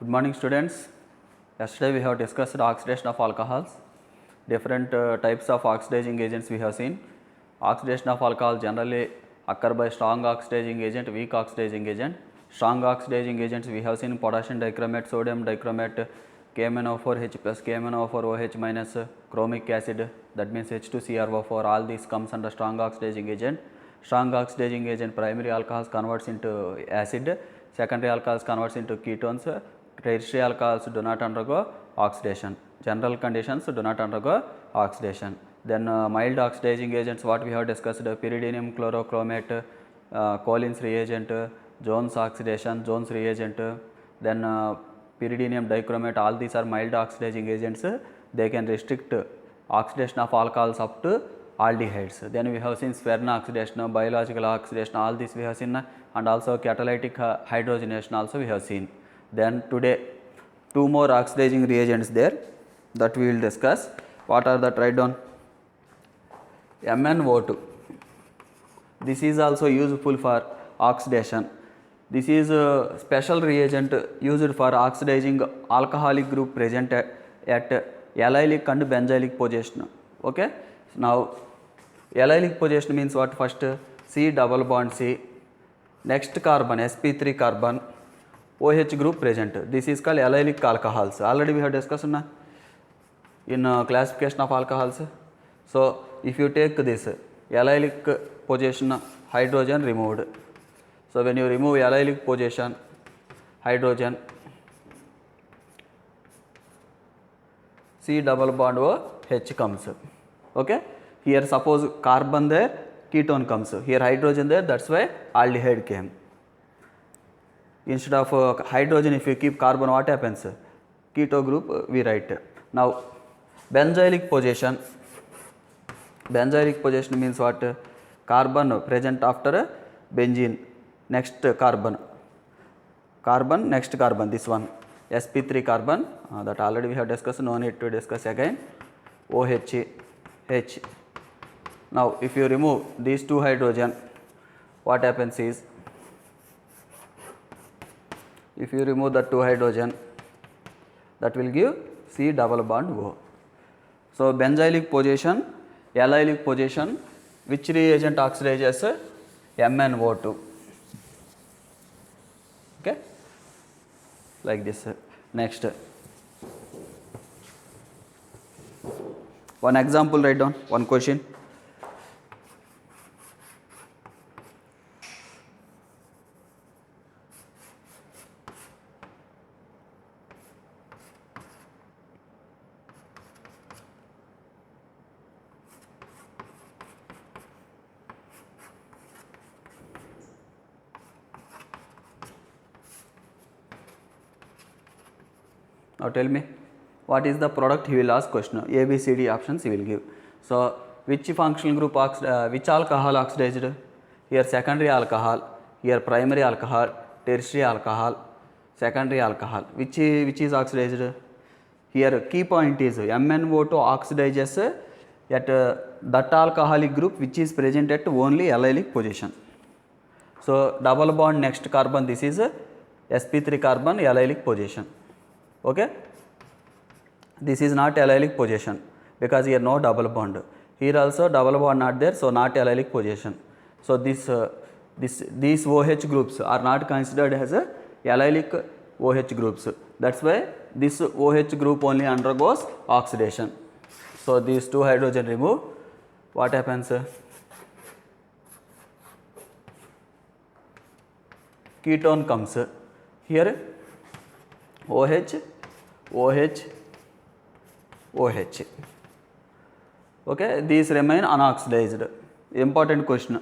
Good morning, students. Yesterday we have discussed oxidation of alcohols. Different types of oxidizing agents we have seen. Oxidation of alcohol generally occur by strong oxidizing agent, weak oxidizing agent. Strong oxidizing agents we have seen potassium dichromate, sodium dichromate, KMnO4H plus, KMnO4OH minus, chromic acid, that means H2CrO4. All these comes under strong oxidizing agent. Strong oxidizing agent, primary alcohols converts into acid, secondary alcohols converts into ketones, tertiary alcohols do not undergo oxidation. General conditions do not undergo oxidation. Then mild oxidizing agents, what we have discussed, pyridinium chlorochromate, Collins reagent, Jones oxidation, Jones reagent, then pyridinium dichromate, all these are mild oxidizing agents. They can restrict oxidation of alcohols up to aldehydes. Then we have seen Swern oxidation, biological oxidation, all this we have seen, and also catalytic hydrogenation also we have seen. Then today two more oxidizing reagents there that we will discuss. What are that? Write down. MnO2. This is also useful for oxidation. This is a special reagent used for oxidizing alcoholic group present at allylic and benzylic position. Okay. Now allylic position means what? First C double bond C, next carbon sp3 carbon, OH group present. This is called allylic alcohols. Already we have discussed in classification of alcohols. So if you take this allylic position, hydrogen removed. So when you remove allylic position, hydrogen, C double bond OH comes. Okay. Here suppose carbon there, ketone comes. Here hydrogen there, that's why aldehyde came. Instead of hydrogen, if you keep carbon, what happens? Keto group we write. Now benzylic position. Benzylic position means what? Carbon present after benzene, next carbon, carbon next carbon, this one sp3 carbon, that already we have discussed, no need to discuss again. OH, H. Now if you remove these two hydrogen, what happens is, if you remove the two hydrogen, that will give C double bond O. So benzylic position, allylic position, which reagent oxidizes? MnO2. Okay, like this. Next, one example, write down, one question. Now tell me, what is the product? He will ask question. A, B, C, D options he will give. So which functional group which alcohol oxidized? Here secondary alcohol, here primary alcohol, tertiary alcohol, secondary alcohol. Which is oxidized? Here key point is MnO2 oxidizes at that alcoholic group which is present at only allylic position. So double bond next carbon, this is sp3 carbon, allylic position. Okay, this is not allylic position because here no double bond. Here also double bond not there, so not allylic position. So these OH groups are not considered as allylic OH groups. That's why this OH group only undergoes oxidation. So these two hydrogen remove. What happens? Ketone comes. Here OH, OH, OH. Okay, these remain unoxidized. Important question.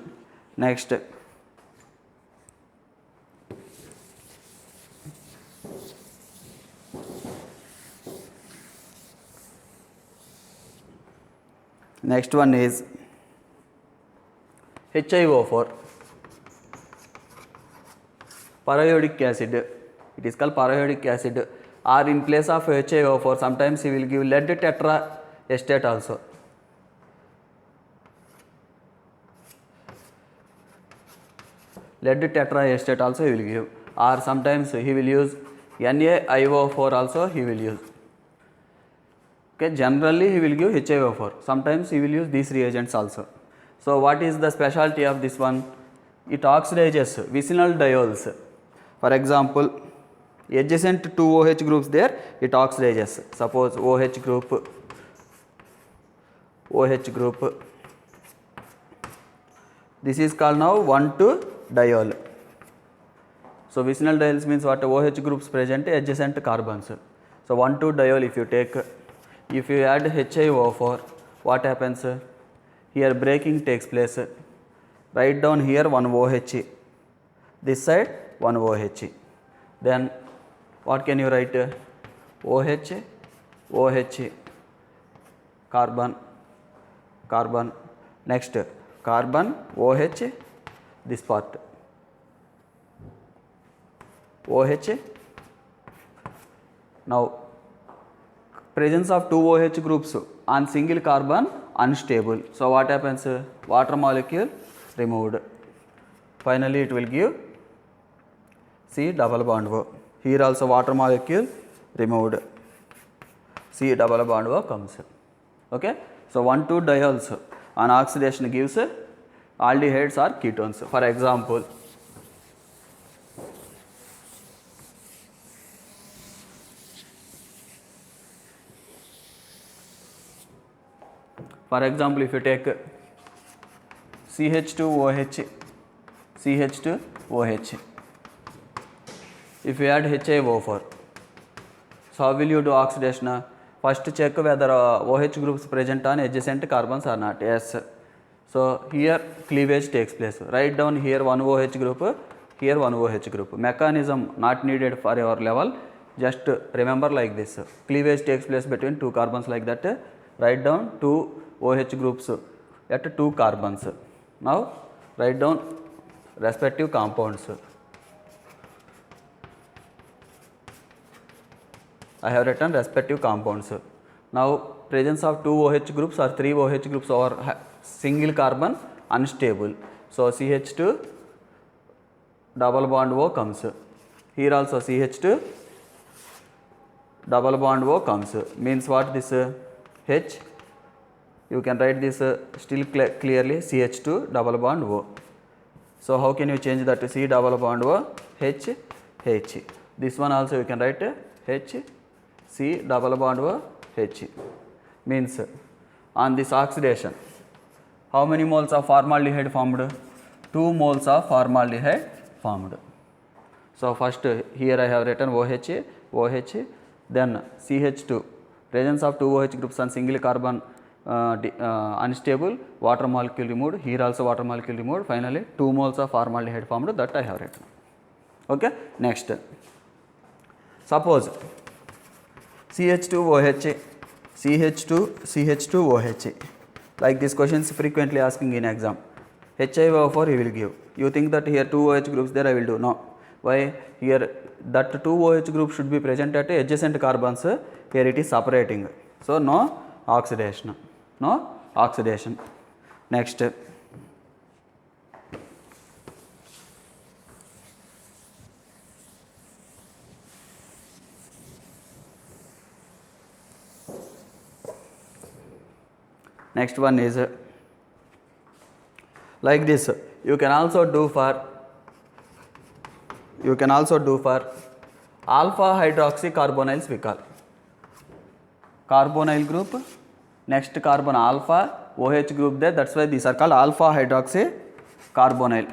Next, next one is HiO4, periodic acid. It is called periodic acid. Or in place of HiO4, sometimes he will give lead tetraestate also. Lead tetraestate also he will give, or sometimes he will use NaIO4 also he will use. Okay, generally he will give HiO4. Sometimes he will use these reagents also. So what is the specialty of this one? It oxidizes vicinal diols. For example, adjacent two OH groups there, it oxidizes. Suppose OH group, this is called now 1,2-diol. So vicinal diols means what? OH groups present adjacent carbons. So 1,2-diol if you take, if you add HiO4, what happens? Here breaking takes place. Write down here one OH, this side one OH. Then what can you write? OH, OH, carbon, carbon, next carbon, OH, this part, OH. Now presence of two OH groups on single carbon unstable. So what happens? Water molecule removed. Finally it will give C double bond O. Here also water molecule removed. C double bond O comes. Okay. So 1,2-diols on oxidation gives aldehydes or ketones. For example, if you take CH2OH, CH2OH, if you add HiO4, so how will you do oxidation? First check whether OH groups present on adjacent carbons or not. Yes. So here cleavage takes place. Write down here one OH group, here one OH group. Mechanism not needed for your level. Just remember like this. Cleavage takes place between two carbons like that. Write down two OH groups at two carbons. Now write down respective compounds. I have written respective compounds. Now presence of two OH groups or three OH groups over single carbon unstable. So CH2 double bond O comes. Here also CH2 double bond O comes. Means what this? H. You can write this still clearly CH2 double bond O. So how can you change that to C double bond O? H, H. This one also you can write H, C double bond O, H. Means on this oxidation, how many moles of formaldehyde formed? 2 moles of formaldehyde formed. So first here I have written OH, OH, then CH2, presence of two OH groups on single carbon unstable, water molecule removed, here also water molecule removed, finally 2 moles of formaldehyde formed, that I have written. Okay. Next, suppose CH2OH, CH2OH, like this questions frequently asking in exam. HiO4 he will give. You think that here 2 OH groups there, I will do. No. Why? Here that 2 OH group should be present at adjacent carbons, here it is separating. So no oxidation. No oxidation. Next, next one is like this. You can also do for alpha hydroxycarbonyls we call. Carbonyl group, next carbon alpha, OH group there, that's why these are called alpha hydroxycarbonyl.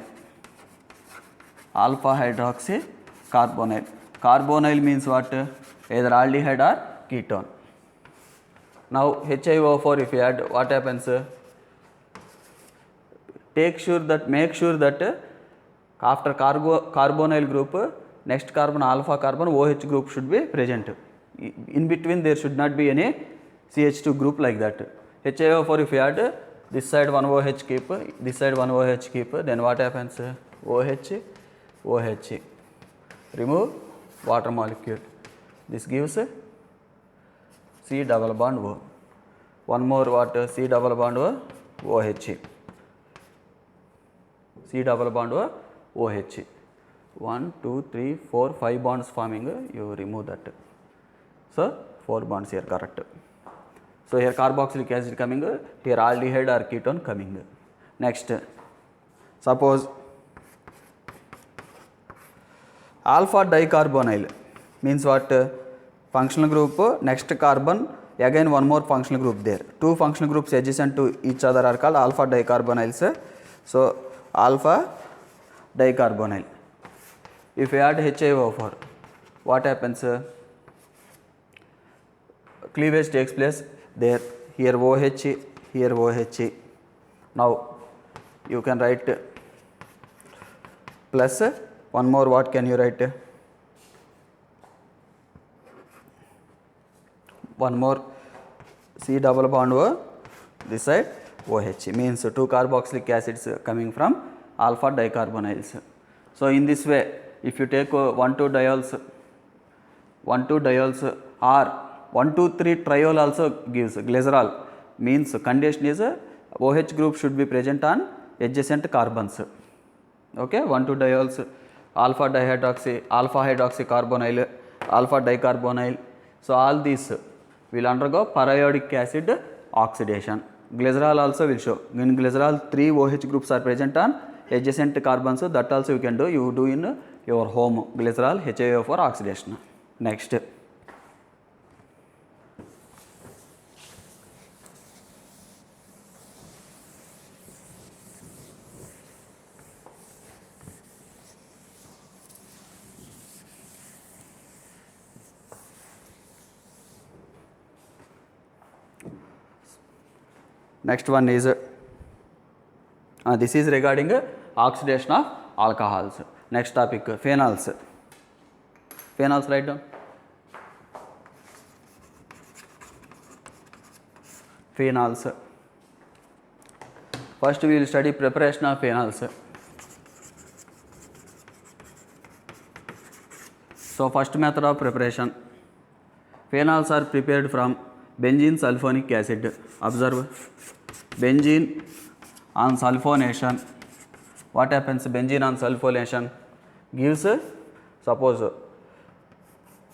Alpha hydroxycarbonyl. Carbonyl means what? Either aldehyde or ketone. Now HiO4 if you add, what happens? Make sure that after carbonyl group, next carbon alpha carbon OH group should be present. In between there should not be any CH2 group like that. HiO4 if you add, this side one OH keep, this side one OH keep, then what happens? OH, OH. Remove water molecule. This gives C double bond O. One more what? C double bond O, OH. C double bond O, OH. 1, 2, 3, 4, 5 bonds forming, you remove that. So 4 bonds here, correct. So here carboxylic acid coming, here aldehyde or ketone coming. Next, suppose alpha dicarbonyl means what? Functional group, next carbon, again one more functional group there. Two functional groups adjacent to each other are called alpha dicarbonyls. So alpha dicarbonyl. If you add HiO4, what happens? Cleavage takes place there. Here OH, here OH. Now you can write plus one more. What can you write? One more C double bond O, this side OH, means 2 carboxylic acids coming from alpha dicarbonyls. So in this way, if you take 1,2-diols or 1,2,3-triol also gives glycerol, means condition is OH group should be present on adjacent carbons. Okay, 1,2-diols, alpha dihydroxy, alpha hydroxycarbonyl, alpha dicarbonyl. So all these will undergo periodic acid oxidation. Glycerol also will show. In glycerol, 3 OH groups are present on adjacent carbons. So that also you can do. You do in your home, glycerol HiO4 oxidation. Next. Next one is this is regarding oxidation of alcohols. Next topic, phenols. Phenols, write down. Phenols. First we will study preparation of phenols. So first method of preparation. Phenols are prepared from benzene sulfonic acid. Observe. Benzene on sulfonation. What happens? Benzene on sulfonation gives, suppose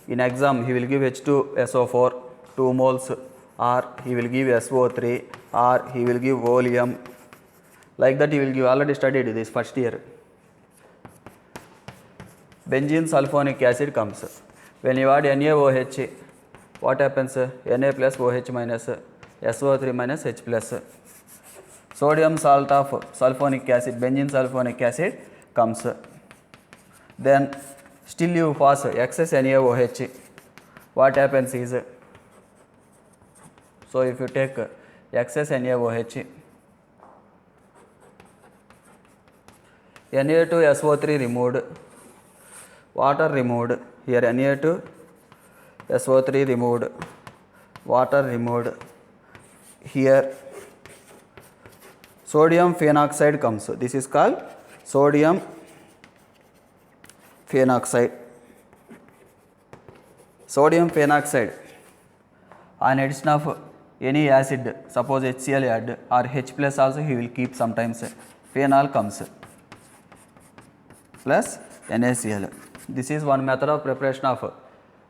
in exam he will give H2SO4 2 moles, or he will give SO3, or he will give oleum. Like that he will give. Already studied this first year. Benzene sulfonic acid comes. When you add NaOH, what happens? Na plus OH minus SO3 minus H plus. Sodium salt of sulfonic acid, benzene sulfonic acid comes. Then still you pass excess NaOH. What happens is, so if you take excess NaOH, Na2SO3 removed, water removed, here Na2SO3 removed, water removed, here sodium phenoxide comes. This is called sodium phenoxide. Sodium phenoxide on addition of any acid, suppose HCl add or H plus also he will keep sometimes, phenol comes plus NaCl. This is one method of preparation of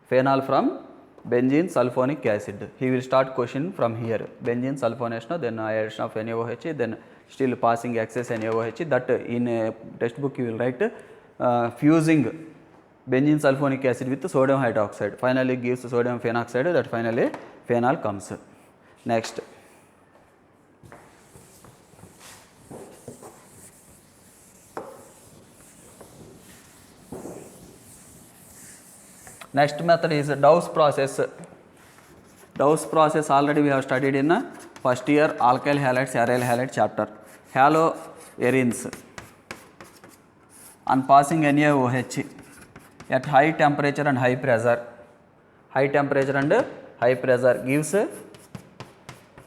phenol from benzene sulfonic acid. He will start question from here, benzene sulfonation, then addition of NaOH, then still passing excess NaOH. That in a textbook you will write fusing benzene sulfonic acid with sodium hydroxide. Finally gives sodium phenoxide, that finally phenol comes. Next. Next method is Dow's process. Dow's process already we have studied in first year alkyl halides, aryl halide chapter. Haloarenes on passing NaOH at high temperature and high pressure. High temperature and high pressure gives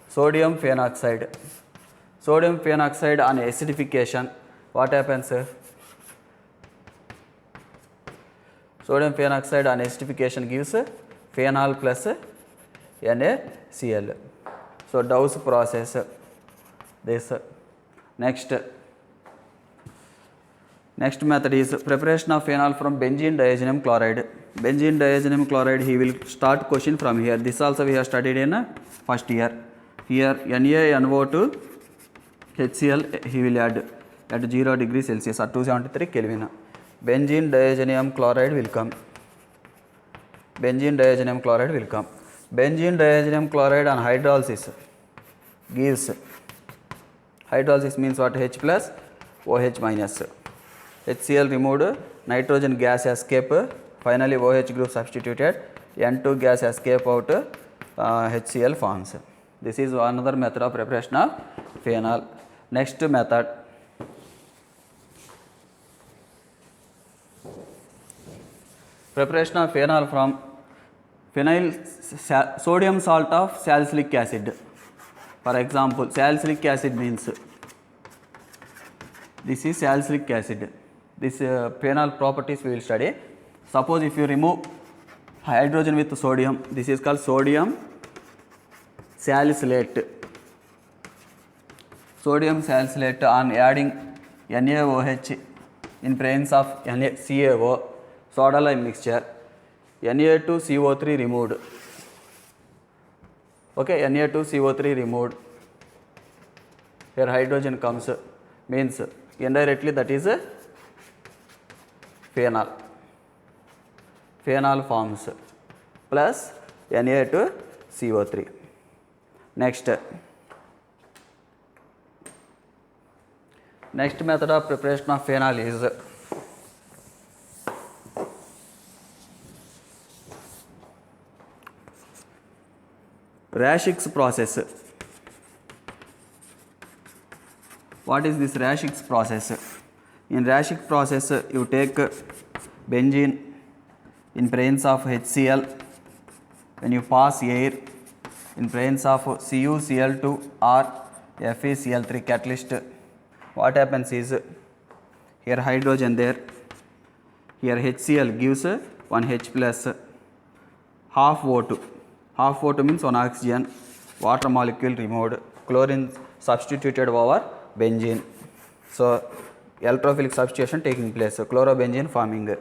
sodium phenoxide. Sodium phenoxide on acidification, what happens? Sodium phenoxide on acidification gives phenol plus NaCl. So Dow's process, this. Next Next method is preparation of phenol from benzene diazenyl chloride. Benzene diazenyl chloride, he will start question from here. This also we have studied in first year. Here NaNO2 HCl he will add at 0 degree Celsius or 273 Kelvin. Benzene diazenyl chloride will come. Benzene diazenyl chloride will come. Benzene diazenyl chloride on hydrolysis gives, hydrolysis means what? H plus OH minus. HCl removed, nitrogen gas escape, finally OH group substituted, N2 gas escape out, HCl forms. This is another method of preparation of phenol. Next method, preparation of phenol from phenyl sodium salt of salicylic acid. For example, salicylic acid means, this is salicylic acid. This phenol properties we will study. Suppose if you remove hydrogen with sodium, this is called sodium salicylate. Sodium salicylate on adding NaOH in presence of CaO, soda lime mixture, Na2CO3 removed. Okay, Na2CO3 removed. Here hydrogen comes, means indirectly that is phenol. Phenol forms plus Na2CO3. Next method of preparation of phenol is Raschig's process. What is this Raschig's process? In Raschig process, you take benzene in presence of HCl. When you pass air in presence of CuCl2 or FeCl3 catalyst, what happens is, here hydrogen there, here HCl gives 1 H plus, half O2. Half O2 means 1 oxygen, water molecule removed, chlorine substituted over benzene. So electrophilic substitution taking place, so chlorobenzene forming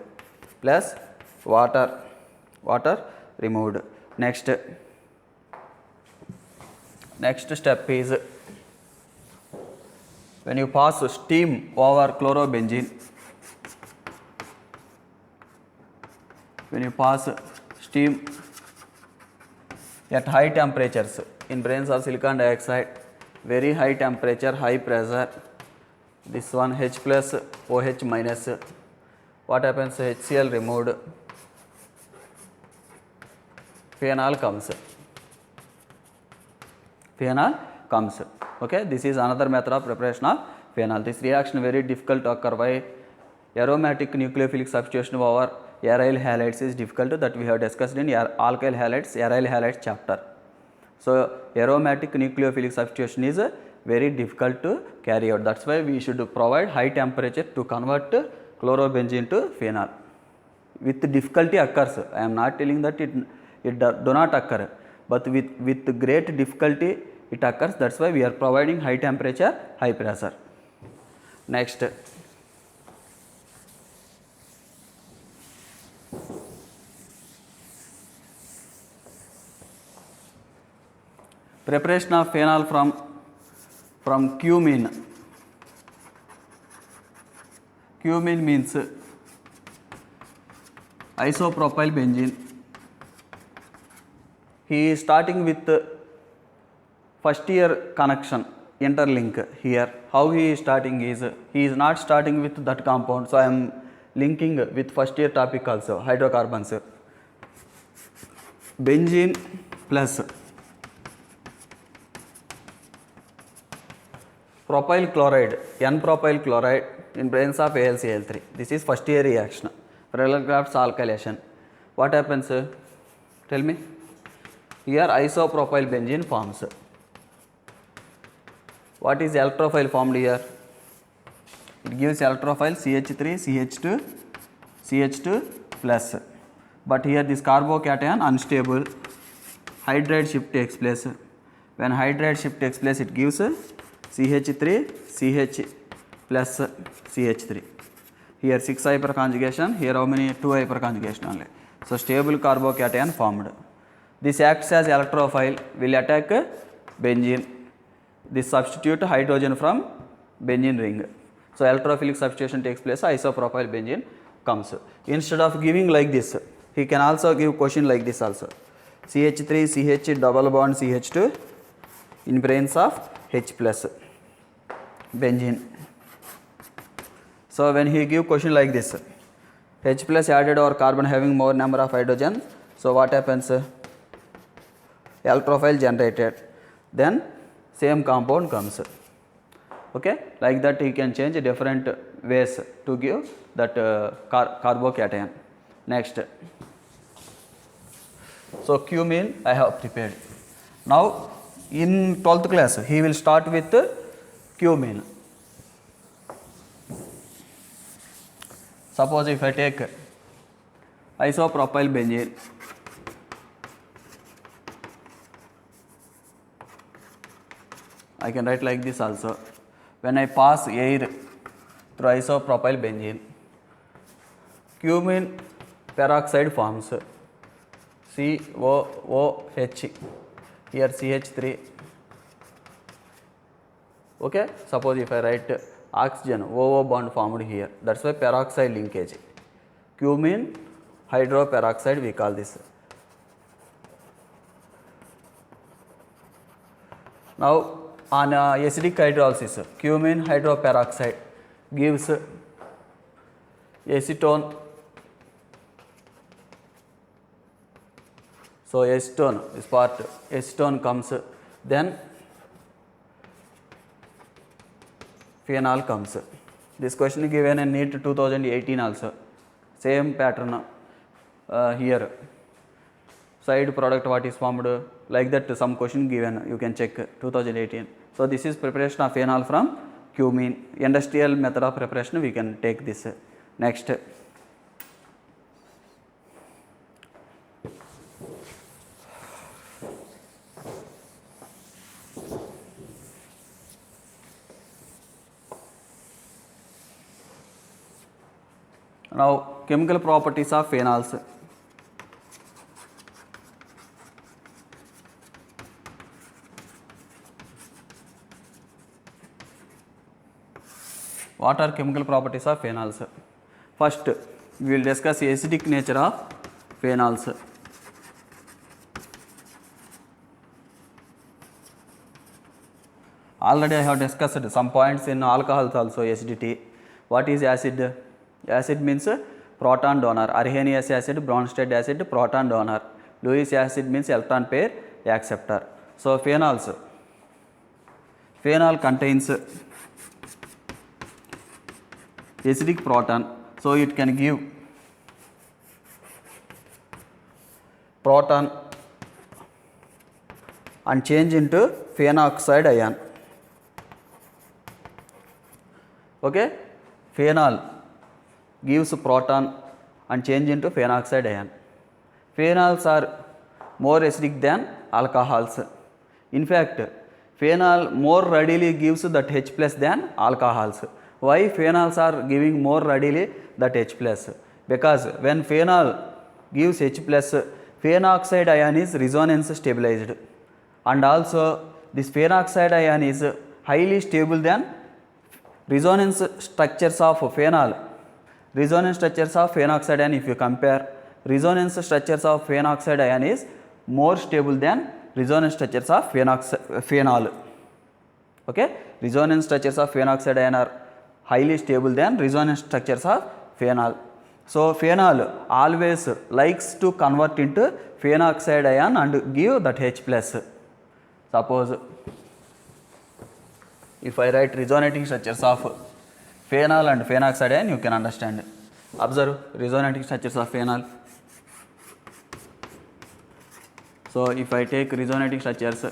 plus water removed. Next step is, when you pass steam over chlorobenzene, when you pass steam at high temperatures in presence of silicon dioxide, very high temperature, high pressure, this one H plus OH minus, what happens? HCl removed, phenol comes. Okay, this is another method of preparation of phenol. This reaction very difficult to occur. Why? Aromatic nucleophilic substitution over aryl halides is difficult, that we have discussed in alkyl halides, aryl halides chapter. So aromatic nucleophilic substitution is very difficult to carry out. That's why we should provide high temperature to convert chlorobenzene to phenol. With difficulty occurs. I am not telling that it do not occur, but with great difficulty it occurs. That's why we are providing high temperature, high pressure. Next, preparation of phenol from cumene. Cumene means isopropyl benzene. He is starting with first year connection, interlink here. How he is starting is, he is not starting with that compound. So I am linking with first year topic also, hydrocarbons. Benzene plus propyl chloride, N-propyl chloride in presence of AlCl3. This is first year reaction. Preller-Crafts alkylation. What happens? Tell me. Here isopropyl benzene forms. What is electrophile formed here? It gives electrophile CH3, CH2 plus. But here this carbocation unstable, hydride shift takes place. When hydride shift takes place, it gives CH3, CH plus CH3. here 6 hyperconjugation, here how many? 2 hyperconjugation only. So stable carbocation formed. This acts as electrophile, will attack benzene. This substitute hydrogen from benzene ring. So electrophilic substitution takes place, isopropyl benzene comes. Instead of giving like this, he can also give question like this also. CH3 CH double bond CH2 in presence of H plus benzene. So when he give question like this, H plus added or carbon having more number of hydrogen, so what happens? Electrophile generated, then same compound comes. Okay, like that he can change different ways to give that carbocation. Next, so cumene I have prepared. Now in 12th class he will start with cumene. Suppose if I take isopropyl benzene, I can write like this also. When I pass air through isopropyl benzene, cumene peroxide forms, COOH, here CH3. Okay, suppose if I write oxygen, OO bond formed here, that's why peroxide linkage. Cumene hydroperoxide we call this. Now on acidic hydrolysis, cumene hydroperoxide gives acetone. So acetone is part, acetone comes, then phenol comes. This question is given in NEET 2018 also. Same pattern here. Side product what is formed, like that some question given, you can check 2018. So this is preparation of phenol from cumene. Industrial method of preparation we can take this. Next, now chemical properties of phenols. What are chemical properties of phenols? First, we will discuss acidic nature of phenols. Already I have discussed some points in alcohols also, acidity. What is acid? Acid means proton donor. Arrhenius acid, Bronsted acid, proton donor. Lewis acid means electron pair acceptor. So phenols. Phenol contains acidic proton, so it can give proton and change into phenoxide ion. Okay, phenol gives proton and change into phenoxide ion. Phenols are more acidic than alcohols. In fact, phenol more readily gives that H plus than alcohols. Why phenols are giving more readily that H plus? Because when phenol gives H plus, phenoxide ion is resonance stabilized, and also this phenoxide ion is highly stable than resonance structures of phenol. Resonance structures of phenoxide ion, if you compare, resonance structures of phenoxide ion is more stable than resonance structures of phenol. Okay, resonance structures of phenoxide ion are highly stable than resonance structures of phenol. So phenol always likes to convert into phenoxide ion and give that H plus. Suppose if I write resonating structures of phenol and phenoxide ion, you can understand. Observe resonating structures of phenol. So if I take resonating structures,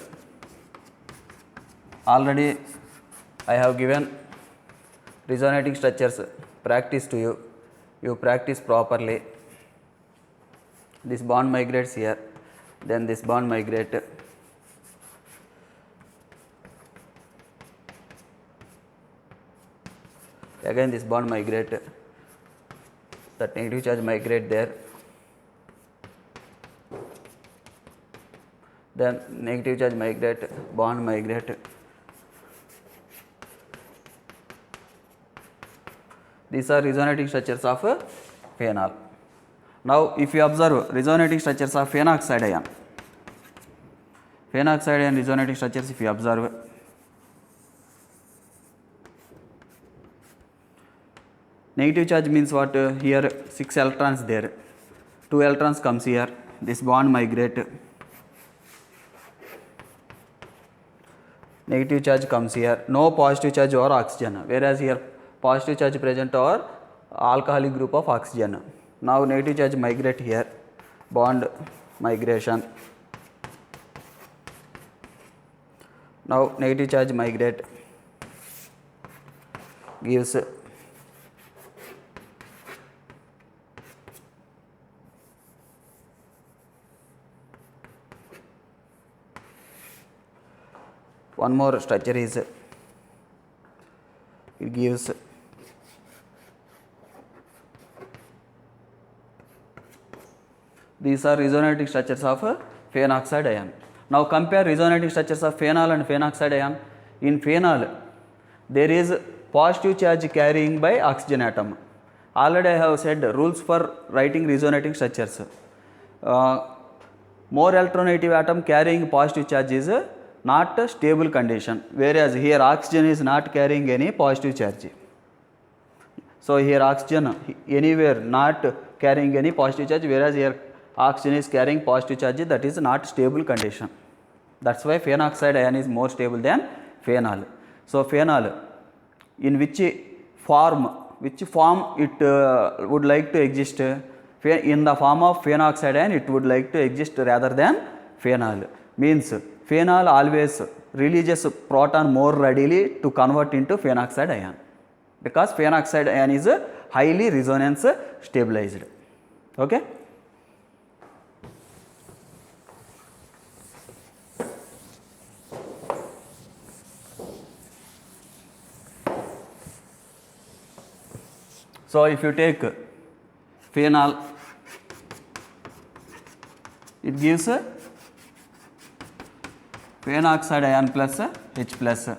already I have given resonating structures practice to you. You practice properly. This bond migrates here, then this bond migrate. Again this bond migrate. that negative charge migrate there, then negative charge migrate, bond migrate. These are resonating structures of phenol. Now, if you observe resonating structures of phenoxide ion, resonating structures, if you observe, negative charge means what? Here 6 electrons there, 2 electrons comes here, this bond migrate, negative charge comes here, no positive charge over oxygen, whereas here positive charge present over alcoholic group of oxygen. Now negative charge migrate here, bond migration. Now negative charge migrate gives one more structure is, it gives these are resonating structures of phenoxide ion. Now compare resonating structures of phenol and phenoxide ion. In phenol, there is positive charge carrying by oxygen atom. Already I have said rules for writing resonating structures. More electronegative atom carrying positive charge is not a stable condition, whereas here oxygen is not carrying any positive charge. So here oxygen anywhere not carrying any positive charge, whereas here oxygen is carrying positive charge, that is not stable condition. That's why phenoxide ion is more stable than phenol. So phenol, in which form it would like to exist? In the form of phenoxide ion it would like to exist rather than phenol. Means phenol always releases proton more readily to convert into phenoxide ion, because phenoxide ion is highly resonance stabilized. Okay. So if you take phenol, it gives phenoxide ion plus H plus.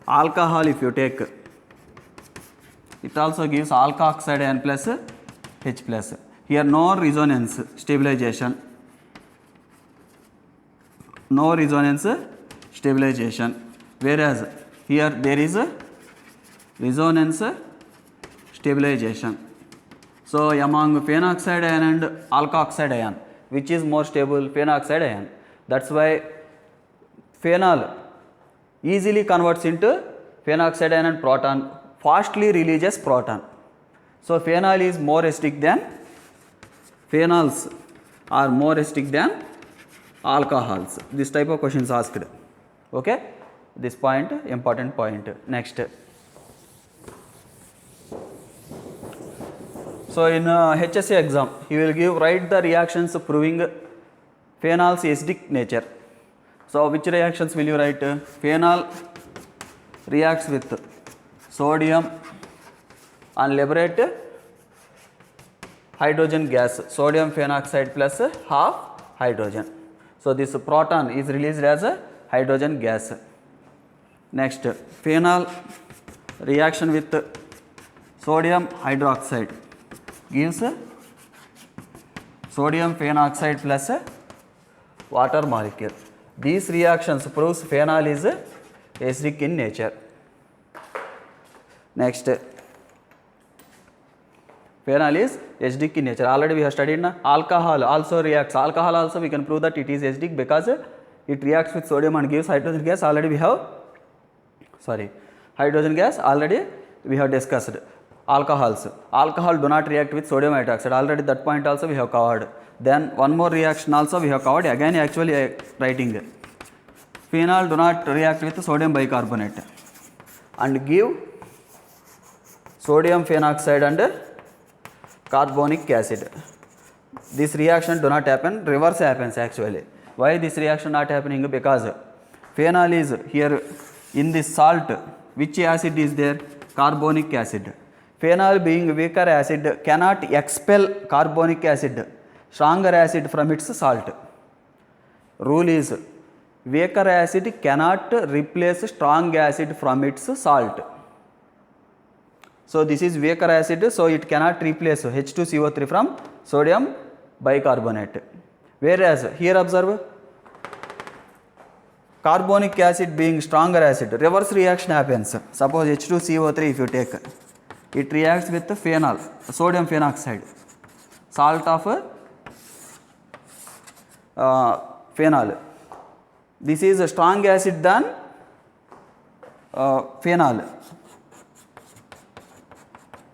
Alcohol, if you take, it also gives alkoxide ion plus H plus. Here no resonance stabilization, whereas here there is a resonance stabilization. So among phenoxide ion and alkoxide ion, which is more stable? Phenoxide ion. That's why phenol easily converts into phenoxide ion and proton, fastly releases proton. So phenol is more acidic than, phenols are more acidic than alcohols. This type of questions asked. Okay, this point important point. Next, so in HSC exam he will give, write the reactions proving phenol's acidic nature. So which reactions will you write? Phenol reacts with sodium and liberate hydrogen gas, sodium phenoxide plus half hydrogen. So this proton is released as a hydrogen gas. Next, phenol reaction with sodium hydroxide gives sodium phenoxide plus water molecule. These reactions proves phenol is acidic in nature. Next, phenol is acidic in nature. Already we have studied na. Alcohol also reacts. Alcohol also we can prove that it is acidic because it reacts with sodium and gives hydrogen gas. Already we have, hydrogen gas already we have discussed. Alcohols. Alcohol do not react with sodium hydroxide. Already that point also we have covered. Then one more reaction also we have covered. Again actually writing. Phenol do not react with sodium bicarbonate and give sodium phenoxide and carbonic acid. This reaction do not happen, reverse happens actually. Why this reaction not happening? Because phenol is here in this salt, which acid is there? Carbonic acid. Phenol being weaker acid cannot expel carbonic acid, stronger acid from its salt. Rule is weaker acid cannot replace strong acid from its salt. So this is weaker acid, so it cannot replace H2CO3 from sodium bicarbonate. Whereas here observe, carbonic acid being stronger acid, reverse reaction happens. Suppose H2CO3 if you take, it reacts with phenol, sodium phenoxide, salt of phenol. This is a strong acid than phenol.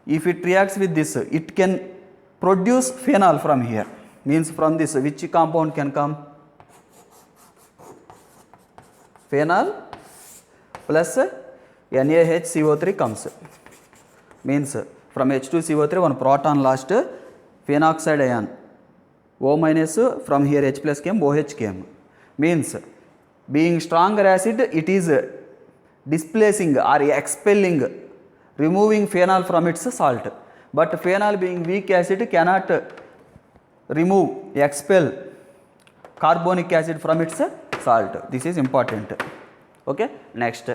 If it reacts with this, it can produce phenol from here. Means from this, which compound can come? Phenol plus NaHCO3 comes. Means from H2CO3 one proton lost, phenoxide ion O minus, from here H plus came, OH came. Means being stronger acid, it is displacing or expelling, removing phenol from its salt. But phenol being weak acid cannot remove, expel carbonic acid from its salt. This is important. Okay, next.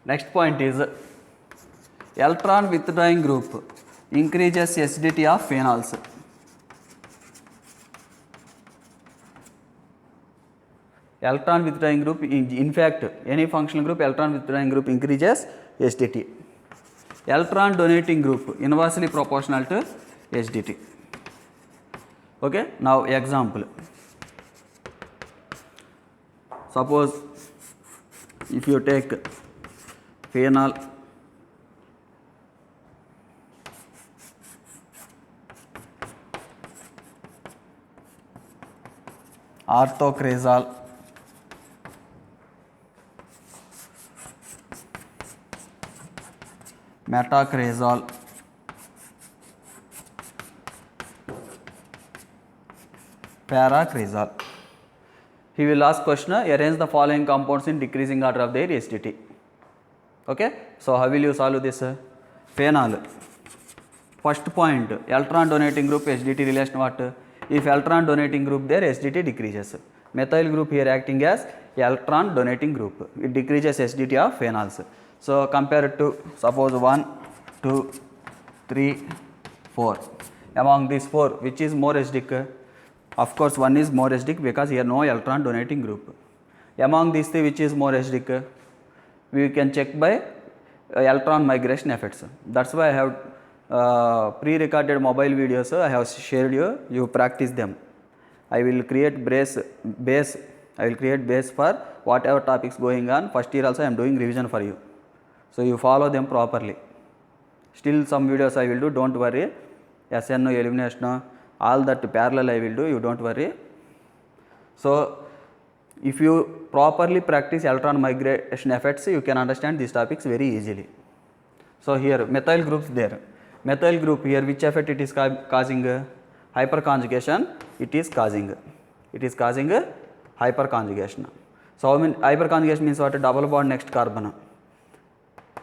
Next point is electron withdrawing group increases acidity of phenols. Electron withdrawing group, in fact any functional group, electron withdrawing group increases acidity. Electron donating group inversely proportional to acidity. Okay, now example. Suppose if you take phenol, orthocresol, metacresol, paracresol. He will ask question, arrange the following compounds in decreasing order of their acidity. Okay, so how will you solve this? Phenol, first point, electron donating group acidity relation what? If electron donating group there, acidity decreases. Methyl group here acting as electron donating group, it decreases acidity of phenols. So compare it to suppose 1, 2, 3, 4. Among these 4, which is more acidic? Of course 1 is more acidic because here no electron donating group. Among these 3, which is more acidic? We can check by electron migration effects. That's why I have pre-recorded mobile videos I have shared you, you practice them. I will create base for whatever topics going on. First year also I am doing revision for you. So you follow them properly. Still some videos I will do, don't worry. SNO, elimination, all that parallel I will do, you don't worry. So if you properly practice electron migration effects, you can understand these topics very easily. So here methyl groups there. Methyl group here, which effect it is causing? Hyperconjugation it is causing. It is causing hyperconjugation. So hyperconjugation means what? Double bond next carbon.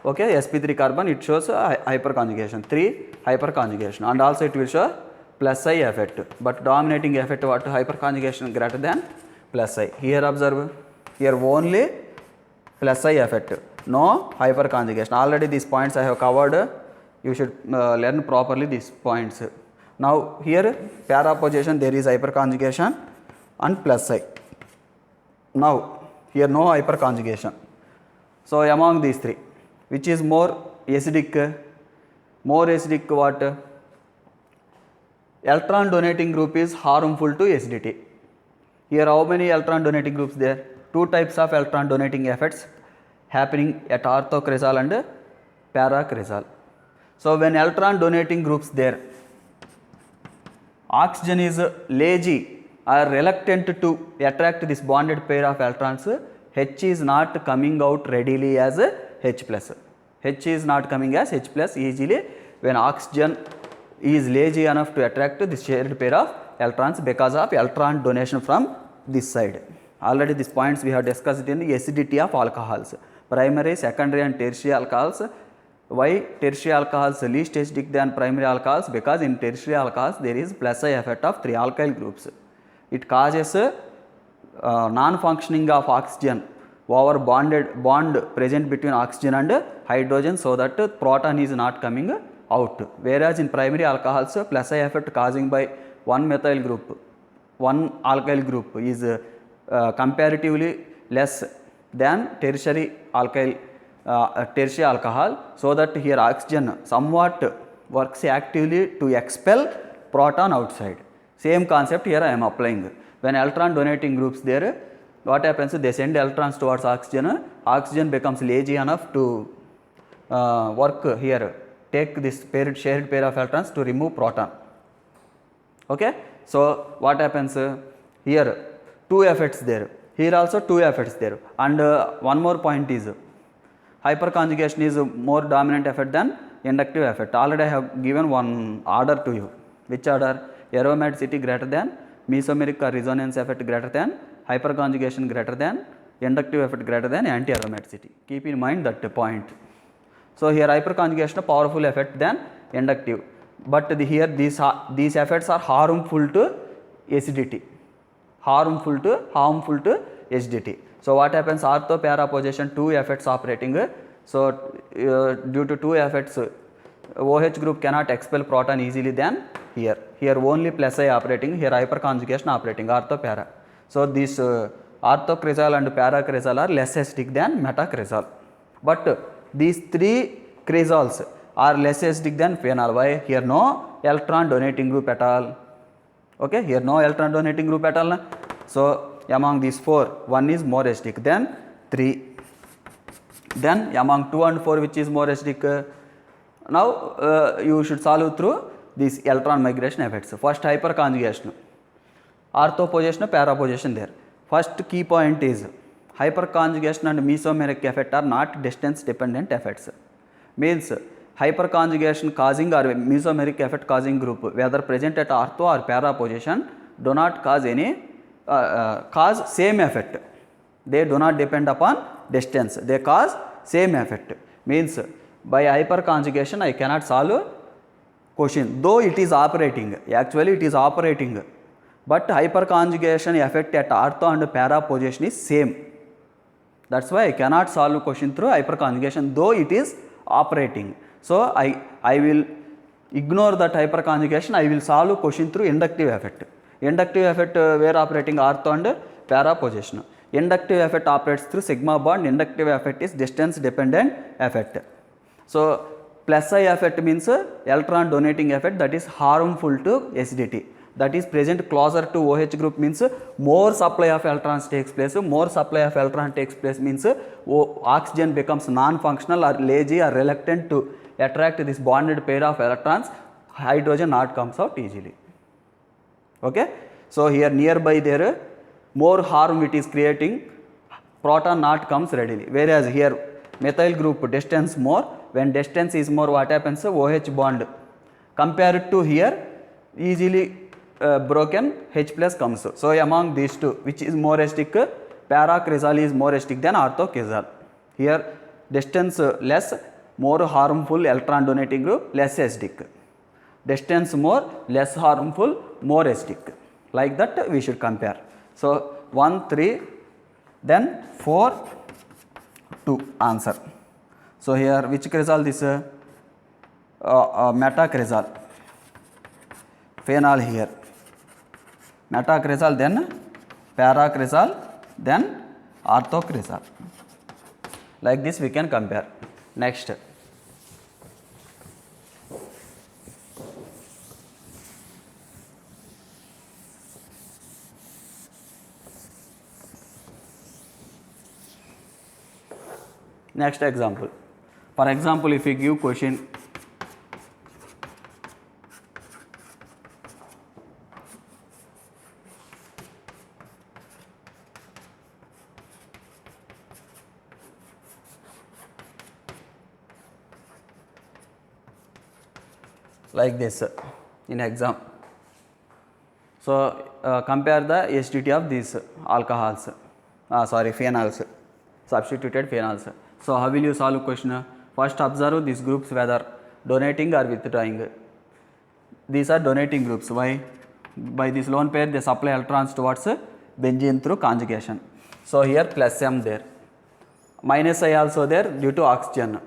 Okay, sp3 carbon, it shows hyperconjugation, 3 hyperconjugation, and also it will show plus I effect. But dominating effect what? Hyperconjugation greater than plus I. Here observe, here only plus I effect, no hyperconjugation. Already these points I have covered, you should learn properly these points. Now here para position there is hyperconjugation and plus I. Now here no hyperconjugation. So among these 3, which is more acidic? More acidic what? Electron donating group is harmful to acidity. Here how many electron donating groups there? 2 types of electron donating effects happening at orthocresol and paracresol. So when electron donating groups there, oxygen is lazy or reluctant to attract this bonded pair of electrons. H is not coming out readily as H plus. H is not coming as H plus easily when oxygen is lazy enough to attract the shared pair of electrons because of electron donation from this side. Already these points we have discussed in the acidity of alcohols, primary, secondary and tertiary alcohols. Why tertiary alcohols least acidic than primary alcohols? Because in tertiary alcohols there is plus I effect of 3 alkyl groups. It causes non-functioning of oxygen over bond present between oxygen and hydrogen, so that proton is not coming out. Whereas in primary alcohols, plus I effect causing by one methyl group, one alkyl group is comparatively less than tertiary alcohol, so that here oxygen somewhat works actively to expel proton outside. Same concept here I am applying. When electron donating groups there, what happens? They send electrons towards oxygen. Oxygen becomes lazy enough to work here, take this shared pair of electrons to remove proton. Okay. So what happens? Here two effects there. Here also two effects there. And one more point is, hyperconjugation is more dominant effect than inductive effect. Already I have given one order to you. Which order? Aromaticity greater than, mesomeric or resonance effect greater than, hyperconjugation greater than, inductive effect greater than anti-aromaticity. Keep in mind that point. So here hyperconjugation a powerful effect than inductive, but here these effects are harmful to acidity. Harmful to acidity. So what happens? Ortho para position, two effects operating. So due to two effects, OH group cannot expel proton easily than here. Here only plus I operating, here hyperconjugation operating, ortho para. So this orthocresol and paracresol are less acidic than metacresol. But these three cresols are less acidic than phenol. Why? Here no electron donating group at all. Okay, here no electron donating group at all. So among these four, one is more acidic than 3. Then among 2 and 4, which is more acidic? Now you should solve through these electron migration effects. First hyperconjugation, ortho position, para position there. First key point is, hyperconjugation and mesomeric effect are not distance dependent effects. Means hyperconjugation causing or mesomeric effect causing group, whether present at ortho or para position, do not cause any cause same effect. They do not depend upon distance, they cause same effect. Means by hyperconjugation I cannot solve question, though it is operating, actually it is operating, but hyperconjugation effect at ortho and para position is same. That is why I cannot solve question through hyperconjugation, though it is operating. So I will ignore that hyperconjugation, I will solve question through inductive effect. Inductive effect where operating ortho and para position. Inductive effect operates through sigma bond, inductive effect is distance dependent effect. So plus I effect means electron donating effect, that is harmful to acidity, that is present closer to OH group, means more supply of electrons takes place. More supply of electron takes place means oxygen becomes non-functional or lazy or reluctant to attract this bonded pair of electrons, hydrogen not comes out easily. Okay. So here nearby there more harm it is creating, proton not comes readily, whereas here methyl group distance more, when distance is more, what happens? OH bond compared to here easily broken, H plus comes. So among these two, which is more acidic? Paracresol is more acidic than orthocresol. Here distance less, more harmful electron donating group, less acidic. Distance more, less harmful, more acidic. Like that we should compare. So 1, 3, then 4, 2 answer. So here which cresol this? Metacresol. Phenol here. Metacresol, then paracresol, then orthocresol. Like this we can compare. Next. Next example. For example, if we give question like this, in exam. So compare the SDT of these alcohols, phenols, substituted phenols. So how will you solve question? First observe these groups whether donating or withdrawing. These are donating groups. Why? By this lone pair they supply electrons towards benzene through conjugation. So here plus M there, minus I also there due to oxygen,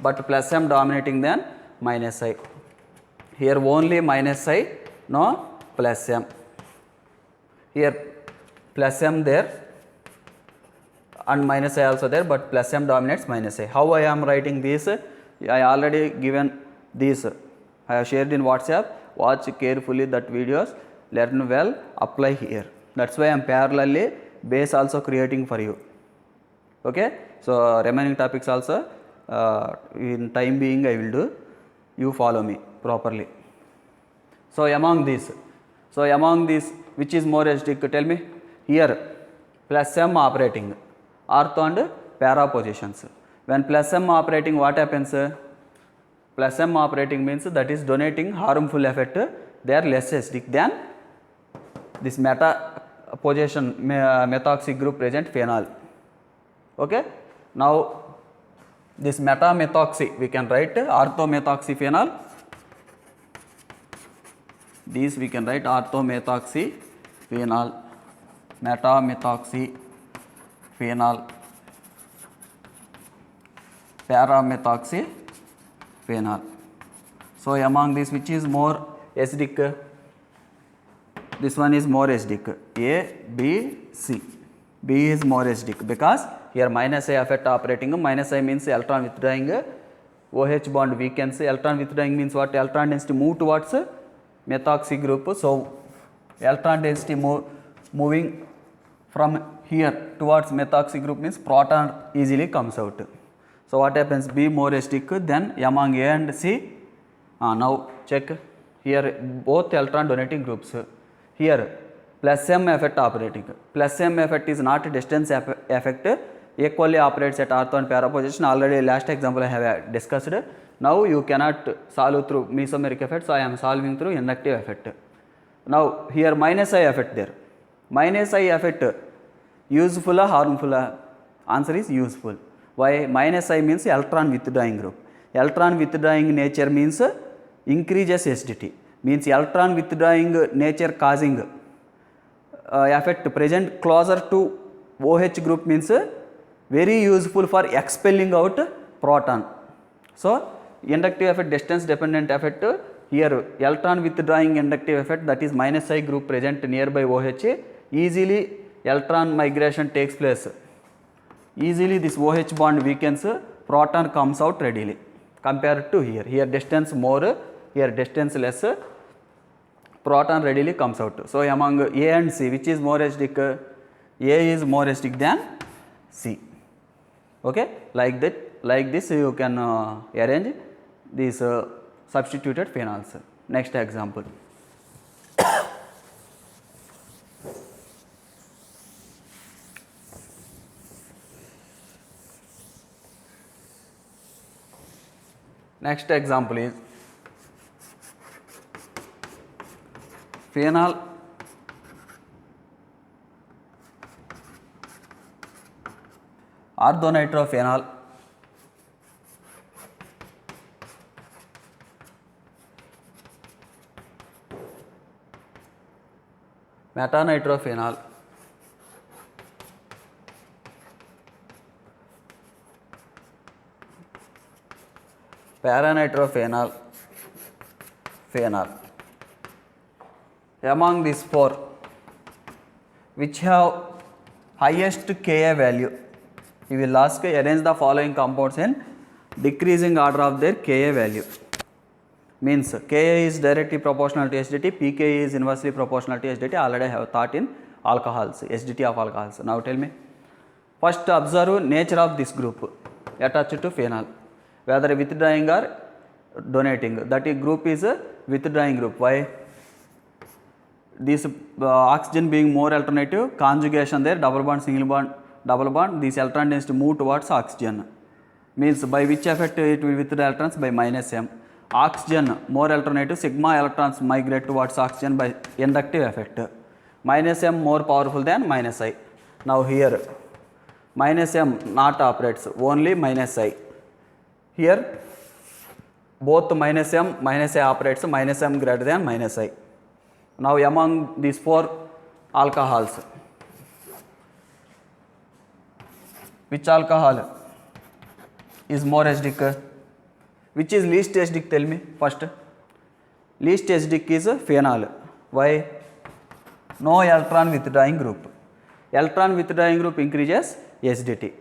but plus M dominating than minus I. Here only minus I, no plus M. Here plus M there and minus I also there, but plus M dominates minus I. How I am writing this? I already given this. I have shared in WhatsApp. Watch carefully that videos, learn well, apply here. That's why I am parallelly base also creating for you. Okay. So remaining topics also in time being I will do. You follow me properly. So among these, which is more acidic? Tell me. Here plus M operating, ortho and para positions. When plus M operating, what happens? Plus M operating means that is donating harmful effect. They are less acidic than this meta position methoxy group present phenol. Okay. Now this meta methoxy we can write ortho methoxy phenol. These we can write ortho methoxy phenol, meta methoxy phenol, para methoxy phenol. So among these which is more acidic? This one is more acidic. A, B, C. B is more acidic because here minus I effect operating. Minus I means electron withdrawing, OH bond weakens. Electron withdrawing means what? Electron density move towards methoxy group. So electron density moving from here towards methoxy group means proton easily comes out. So what happens? B more acidic than among A and C. Now check here both electron donating groups. Here plus M effect operating. Plus M effect is not distance effect, equally operates at ortho and para position. Already last example I have discussed. Now you cannot solve through mesomeric effect, so I am solving through inductive effect. Now here minus I effect there. Minus I effect useful or harmful? Answer is useful. Why? Minus I means electron withdrawing group. Electron withdrawing nature means increases acidity. Means electron withdrawing nature causing effect present closer to OH group means very useful for expelling out proton. So inductive effect, distance dependent effect, here electron withdrawing inductive effect, that is minus I group present nearby OH, easily electron migration takes place. Easily this OH bond weakens, proton comes out readily compared to here. Here distance more, here distance less, proton readily comes out. So among A and C, which is more acidic? A is more acidic than C. Okay, like that, like this you can arrange these substituted phenols. Next example. Next example is phenol orthonitrophenol metanitrophenol paranitrophenol phenol. Among these four, which have highest Ka value, you will ask arrange the following compounds in decreasing order of their Ka value. Means Ka is directly proportional to acidity, pK is inversely proportional to acidity. Already I have taught in alcohols, acidity of alcohols. Now tell me, first observe nature of this group attached to phenol, whether withdrawing or donating. That group is a withdrawing group. Why? This oxygen being more alternative, conjugation there, double bond, single bond, double bond, this electron density move towards oxygen. Means by which effect it will withdraw electrons? By minus M. oxygen more alternative, sigma electrons migrate towards oxygen by inductive effect. Minus M more powerful than minus I. Now here minus M not operates, only minus I. Here both minus M minus I operates, minus M greater than minus I. Now among these four alcohols, which alcohol is more acidic? Which is least acidic? Tell me first. Least acidic is phenol. Why? No electron withdrawing group. Electron withdrawing group increases acidity.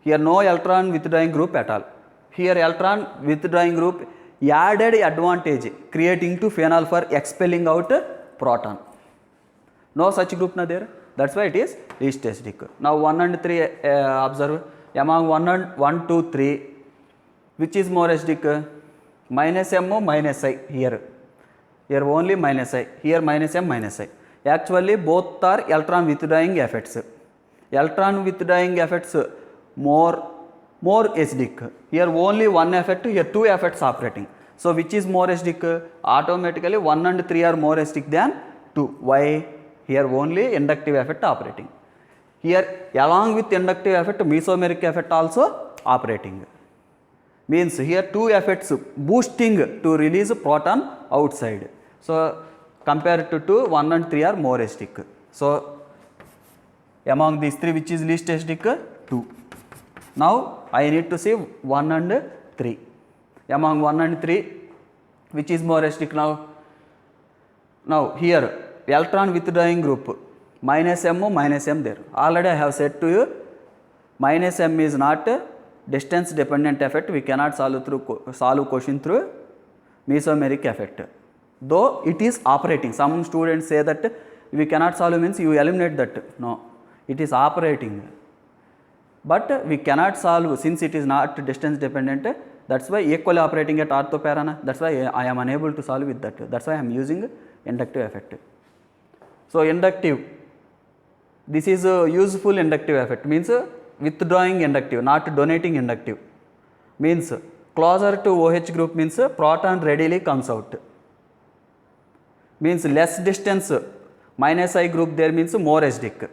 Here no electron withdrawing group at all. Here electron withdrawing group added advantage creating to phenol for expelling out proton. No such group na there. That's why it is least acidic. Now 1 and 3 observe. Among 1, 2, 3, which is more acidic? Minus M or minus I here. Here only minus I. Here minus M minus I. Actually both are electron withdrawing effects. Electron withdrawing effects more acidic. Here only one effect, here two effects operating. So which is more acidic? Automatically 1 and 3 are more acidic than 2. Why? Here only inductive effect operating. Here along with inductive effect mesomeric effect also operating. Means here two effects boosting to release proton outside. So compared to 2, 1 and 3 are more acidic. So among these three which is least acidic? 2. Now I need to see 1 and 3. Among 1 and 3 which is more acidic now? Now here electron withdrawing group minus M or minus M there. Already I have said to you minus M is not distance dependent effect. We cannot solve question through mesomeric effect. Though it is operating. Some students say that we cannot solve means you eliminate that. No, it is operating. But we cannot solve since it is not distance dependent. That's why equally operating at orthoparana. That's why I am unable to solve with that. That's why I am using inductive effect. So inductive, this is a useful inductive effect, means withdrawing inductive, not donating inductive. Means closer to OH group means proton readily comes out. Means less distance minus I group there means more acidic.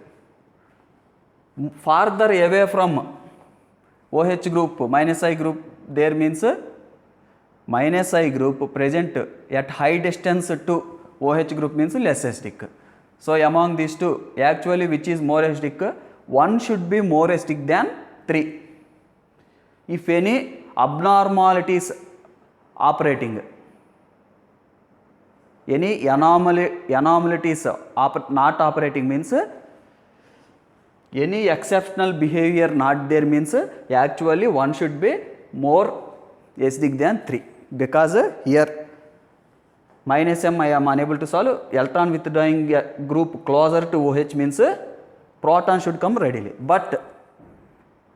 Farther away from OH group minus I group there means minus I group present at high distance to OH group means less acidic. So among these two actually which is more acidic? 1 should be more acidic than 3. If any abnormalities operating, any anomalies not operating means any exceptional behavior not there means actually 1 should be more acidic than 3, because here minus M I am unable to solve. Electron withdrawing group closer to OH means proton should come readily. But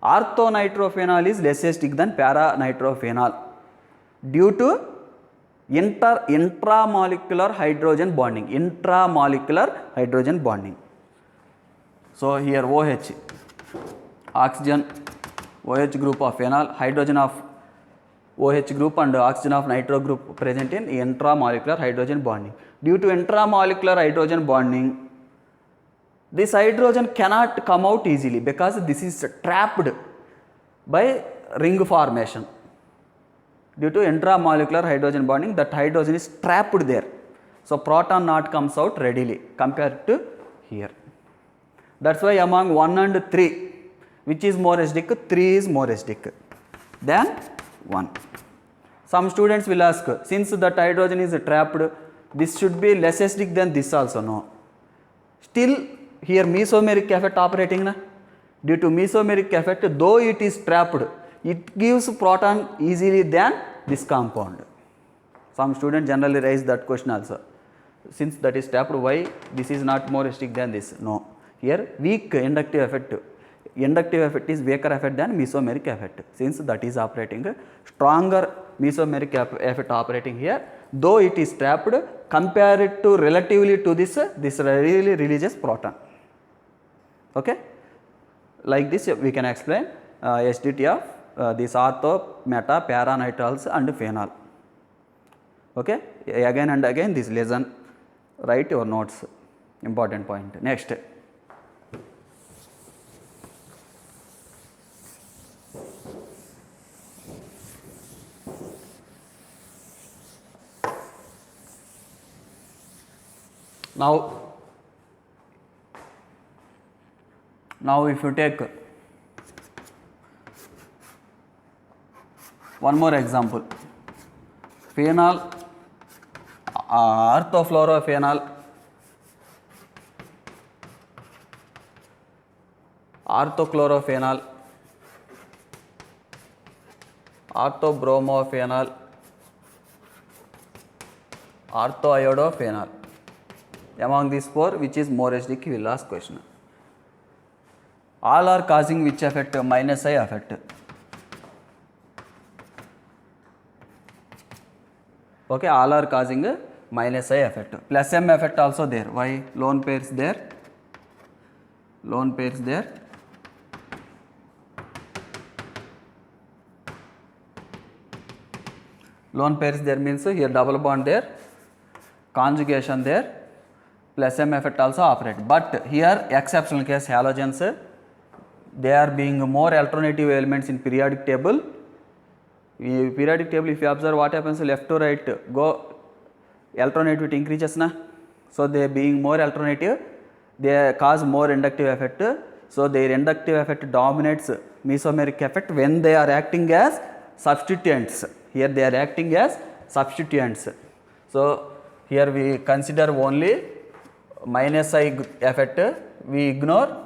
orthonitrophenol is less acidic than paranitrophenol due to intramolecular hydrogen bonding. Intramolecular hydrogen bonding. So here OH, oxygen, OH group of phenol, hydrogen of OH group and oxygen of nitro group present in intramolecular hydrogen bonding. Due to intramolecular hydrogen bonding, this hydrogen cannot come out easily because this is trapped by ring formation. Due to intramolecular hydrogen bonding, that hydrogen is trapped there. So proton not comes out readily compared to here. That's why among 1 and 3, which is more acidic? 3 is more acidic than 1. Some students will ask, since that hydrogen is trapped, this should be less acidic than this also. No. Still here mesomeric effect operating na? Due to mesomeric effect, though it is trapped, it gives proton easily than this compound. Some students generally raise that question also. Since that is trapped, why this is not more acidic than this? No. Here weak inductive effect. Inductive effect is weaker effect than mesomeric effect. Since that is operating, stronger mesomeric effect operating here. Though it is trapped, compare it to relatively to this really releases proton. Okay. Like this we can explain acidity of this ortho, meta, para nitriles and phenol. Okay, again and again this lesson, write your notes, important point. Next, now if you take one more example, phenol, orthofluorophenol, orthochlorophenol, orthobromophenol, orthoiodophenol. Among these four, which is more acidic, you will ask question. All are causing which effect? Minus I effect. Okay, all are causing minus I effect. Plus M effect also there. Why? Lone pairs there. Lone pairs there. Lone pairs there means here double bond there, conjugation there, plus M effect also operate. But here exceptional case halogens, they are being more alternative elements in periodic table. In periodic table, if you observe what happens, left to right go, alternativity increases na. So they being more alternative, they cause more inductive effect. So their inductive effect dominates mesomeric effect when they are acting as substituents. Here they are acting as substituents. So here we consider only minus I effect, we ignore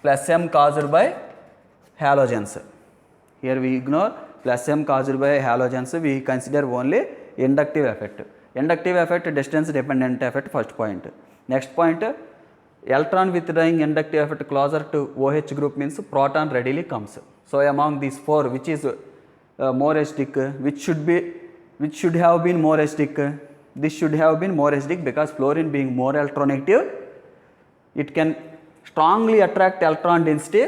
plus M caused by halogens. Here we ignore plus M caused by halogens, we consider only inductive effect. Inductive effect, distance dependent effect, first point. Next point, electron withdrawing inductive effect closer to OH group means proton readily comes. So among these four, which is more acidic, which should have been more acidic? This should have been more acidic because fluorine being more electronegative, it can strongly attract electron density,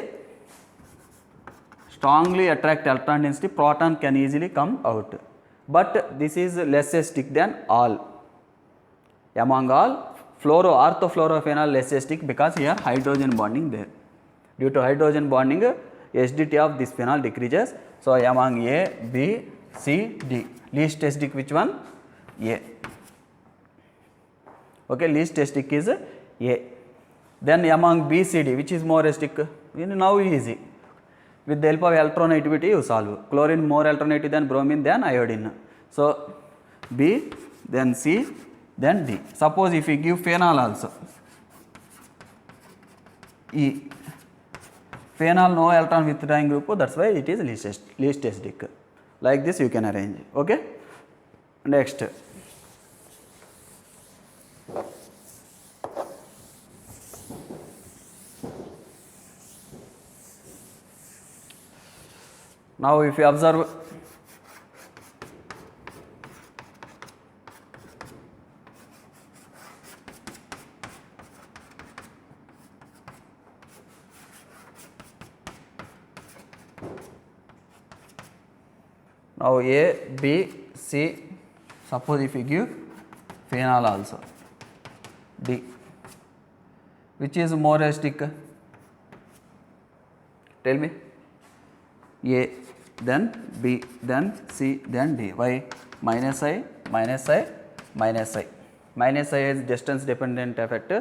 proton can easily come out. But this is less acidic than all. Among all, orthofluorophenol less acidic because here hydrogen bonding there. Due to hydrogen bonding, acidity of this phenol decreases. So among A, B, C, D, least acidic which one? A. Okay, least acidic is A. Then among B, C, D, which is more acidic? Now easy. With the help of electronegativity you solve. Chlorine more electronegative than bromine than iodine. So B, then C, then D. Suppose if we give phenol also, E. Phenol no electron withdrawing group, that's why it is least acidic. Like this you can arrange. Okay. Next. Now if you observe, now A, B, C, suppose if you give phenol also, D, which is more acidic? Tell me. A, then B, then C, then D. Why? Minus I, minus I, minus I. Minus I is distance dependent effect,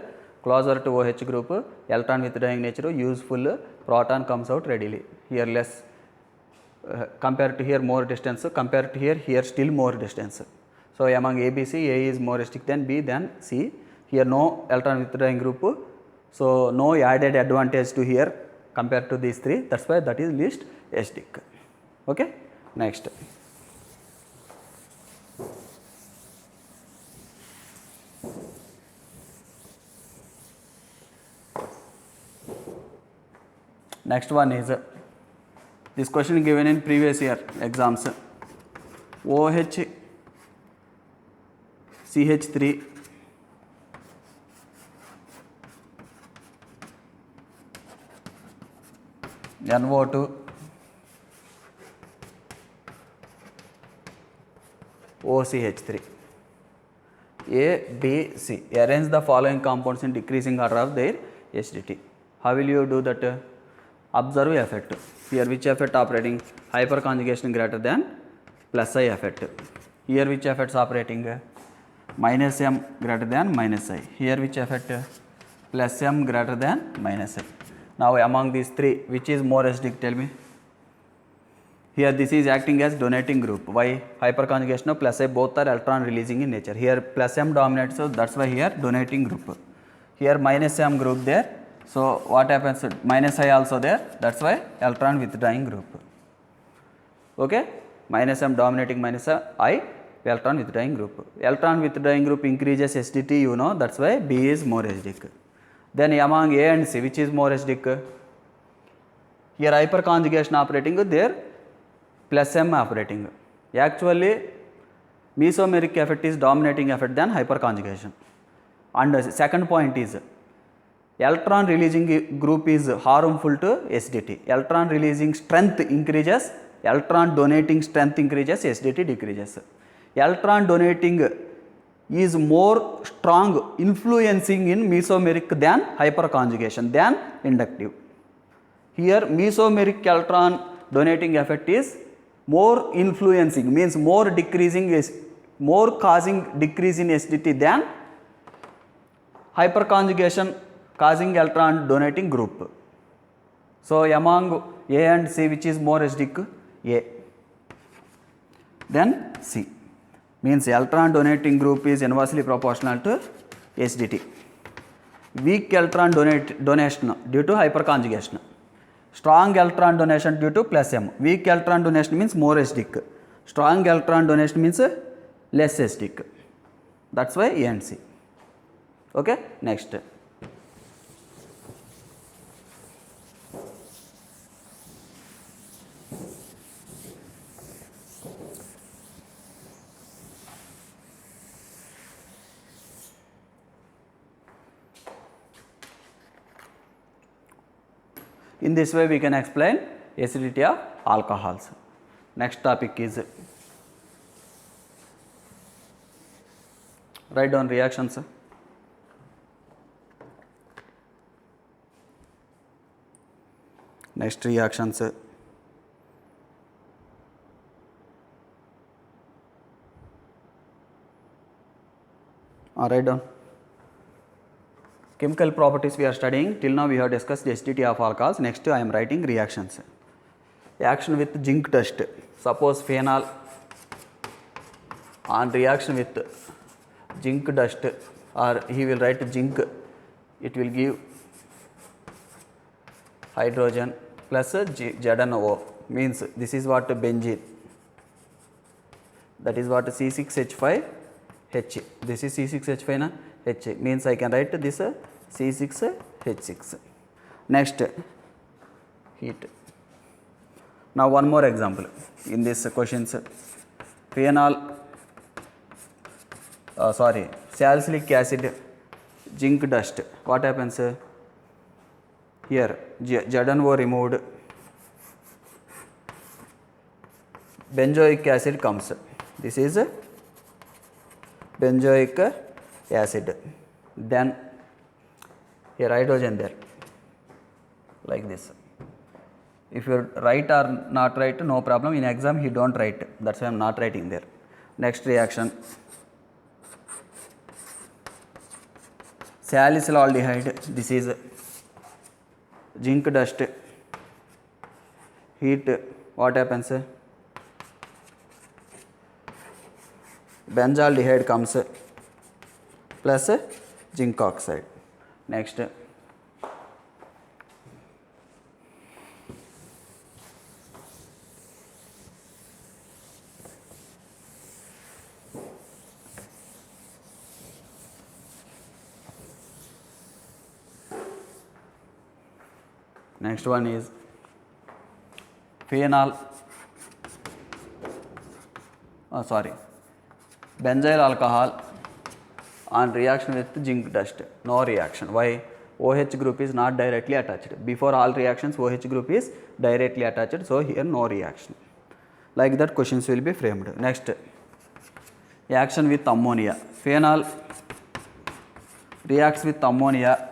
closer to OH group, electron withdrawing nature, useful, proton comes out readily. Here less, compared to here more distance, compared to here still more distance. So among A, B, C, A is more acidic than B, then C. Here no electron withdrawing group, so no added advantage to here compared to these three, that's why that is least acidic. Okay. Next. Next one is this question given in previous year exams. OH CH3 NO2 OCH3. A, B, C. Arrange the following compounds in decreasing order of their acidity. How will you do that? Observe effect. Here which effect operating? Hyperconjugation greater than plus I effect. Here which effects operating? Minus M greater than minus I. Here which effect? Plus M greater than minus I. Now among these three, which is more acidic? Tell me. Here this is acting as donating group. Why? Hyperconjugation of plus I, both are electron releasing in nature. Here plus M dominates, so that's why here donating group. Here minus M group there. So what happens? Minus I also there. That's why electron withdrawing group. Okay? Minus M dominating minus I, electron withdrawing group. Electron withdrawing group increases acidity, you know. That's why B is more acidic. Then among A and C, which is more acidic? Here hyperconjugation operating, there plus M operating. Actually, mesomeric effect is dominating effect than hyperconjugation. And second point is, electron releasing group is harmful to acidity. Electron releasing strength increases, electron donating strength increases, acidity decreases. Electron donating is more strong influencing in mesomeric than hyperconjugation than inductive. Here mesomeric electron donating effect is more influencing, means more decreasing, is more causing decrease in acidity than hyperconjugation causing electron donating group. So among A and C, which is more acidic? A. Then C. Means electron donating group is inversely proportional to acidity. Weak electron donation due to hyperconjugation. Strong electron donation due to plus M. Weak electron donation means more acidic. Strong electron donation means less acidic. That's why A and C. Okay, next. In this way we can explain acidity of alcohols. Next topic is, write down reactions. Next reactions. Write down. Chemical properties we are studying. Till now we have discussed the acidity of alcohols. Next I am writing reactions. Action with zinc dust. Suppose phenol on reaction with zinc dust, or he will write zinc, it will give hydrogen plus ZnO, means this is what benzene, that is what C6H5H. This is C6H5 na H, means I can write this C6H6. Next, heat. Now one more example in this questions. Phenol, salicylic acid, zinc dust. What happens? Here ZnO removed, benzoic acid comes. This is benzoic acid. Then here hydrogen there, like this. If you write or not write, no problem. In exam he don't write, that's why I am not writing there. Next reaction, salicylaldehyde. This is zinc dust. Heat, what happens? Benzaldehyde comes plus zinc oxide. Next, next one is phenol, benzyl alcohol on reaction with zinc dust. No reaction. Why? OH group is not directly attached. Before all reactions OH group is directly attached, so here no reaction. Like that questions will be framed. Next, action with ammonia. Phenol reacts with ammonia.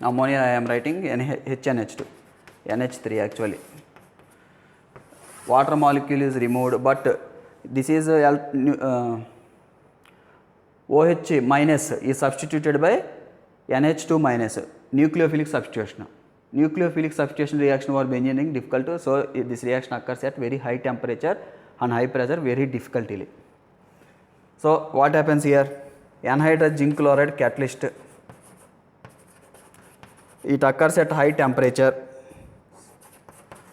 Ammonia I am writing HNH2, NH3 actually. Water molecule is removed, but this is OH minus is substituted by NH2 minus, nucleophilic substitution. Nucleophilic substitution reaction for engineering difficult, so this reaction occurs at very high temperature and high pressure very difficultly. So what happens here? Anhydrous zinc chloride catalyst, it occurs at high temperature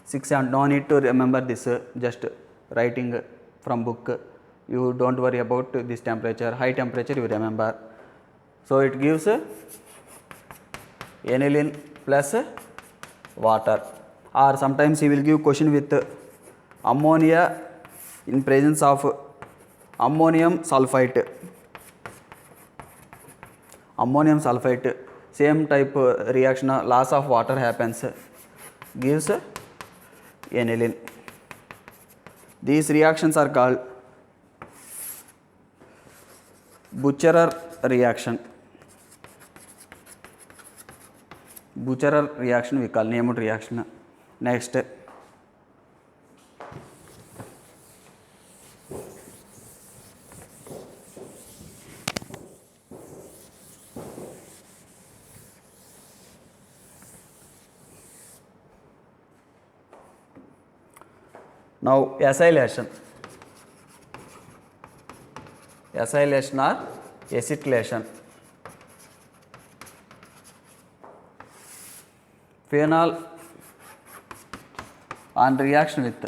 6, and no need to remember this, just writing from book, you don't worry about this temperature, high temperature you remember. So it gives aniline plus water, or sometimes he will give question with ammonia in presence of ammonium sulfite. Ammonium sulfite, same type reaction, loss of water happens, gives aniline. These reactions are called Bucherer reaction. Bucherer reaction we call named reaction. Next, now acylation. Acylation or acetylation. Phenol on reaction with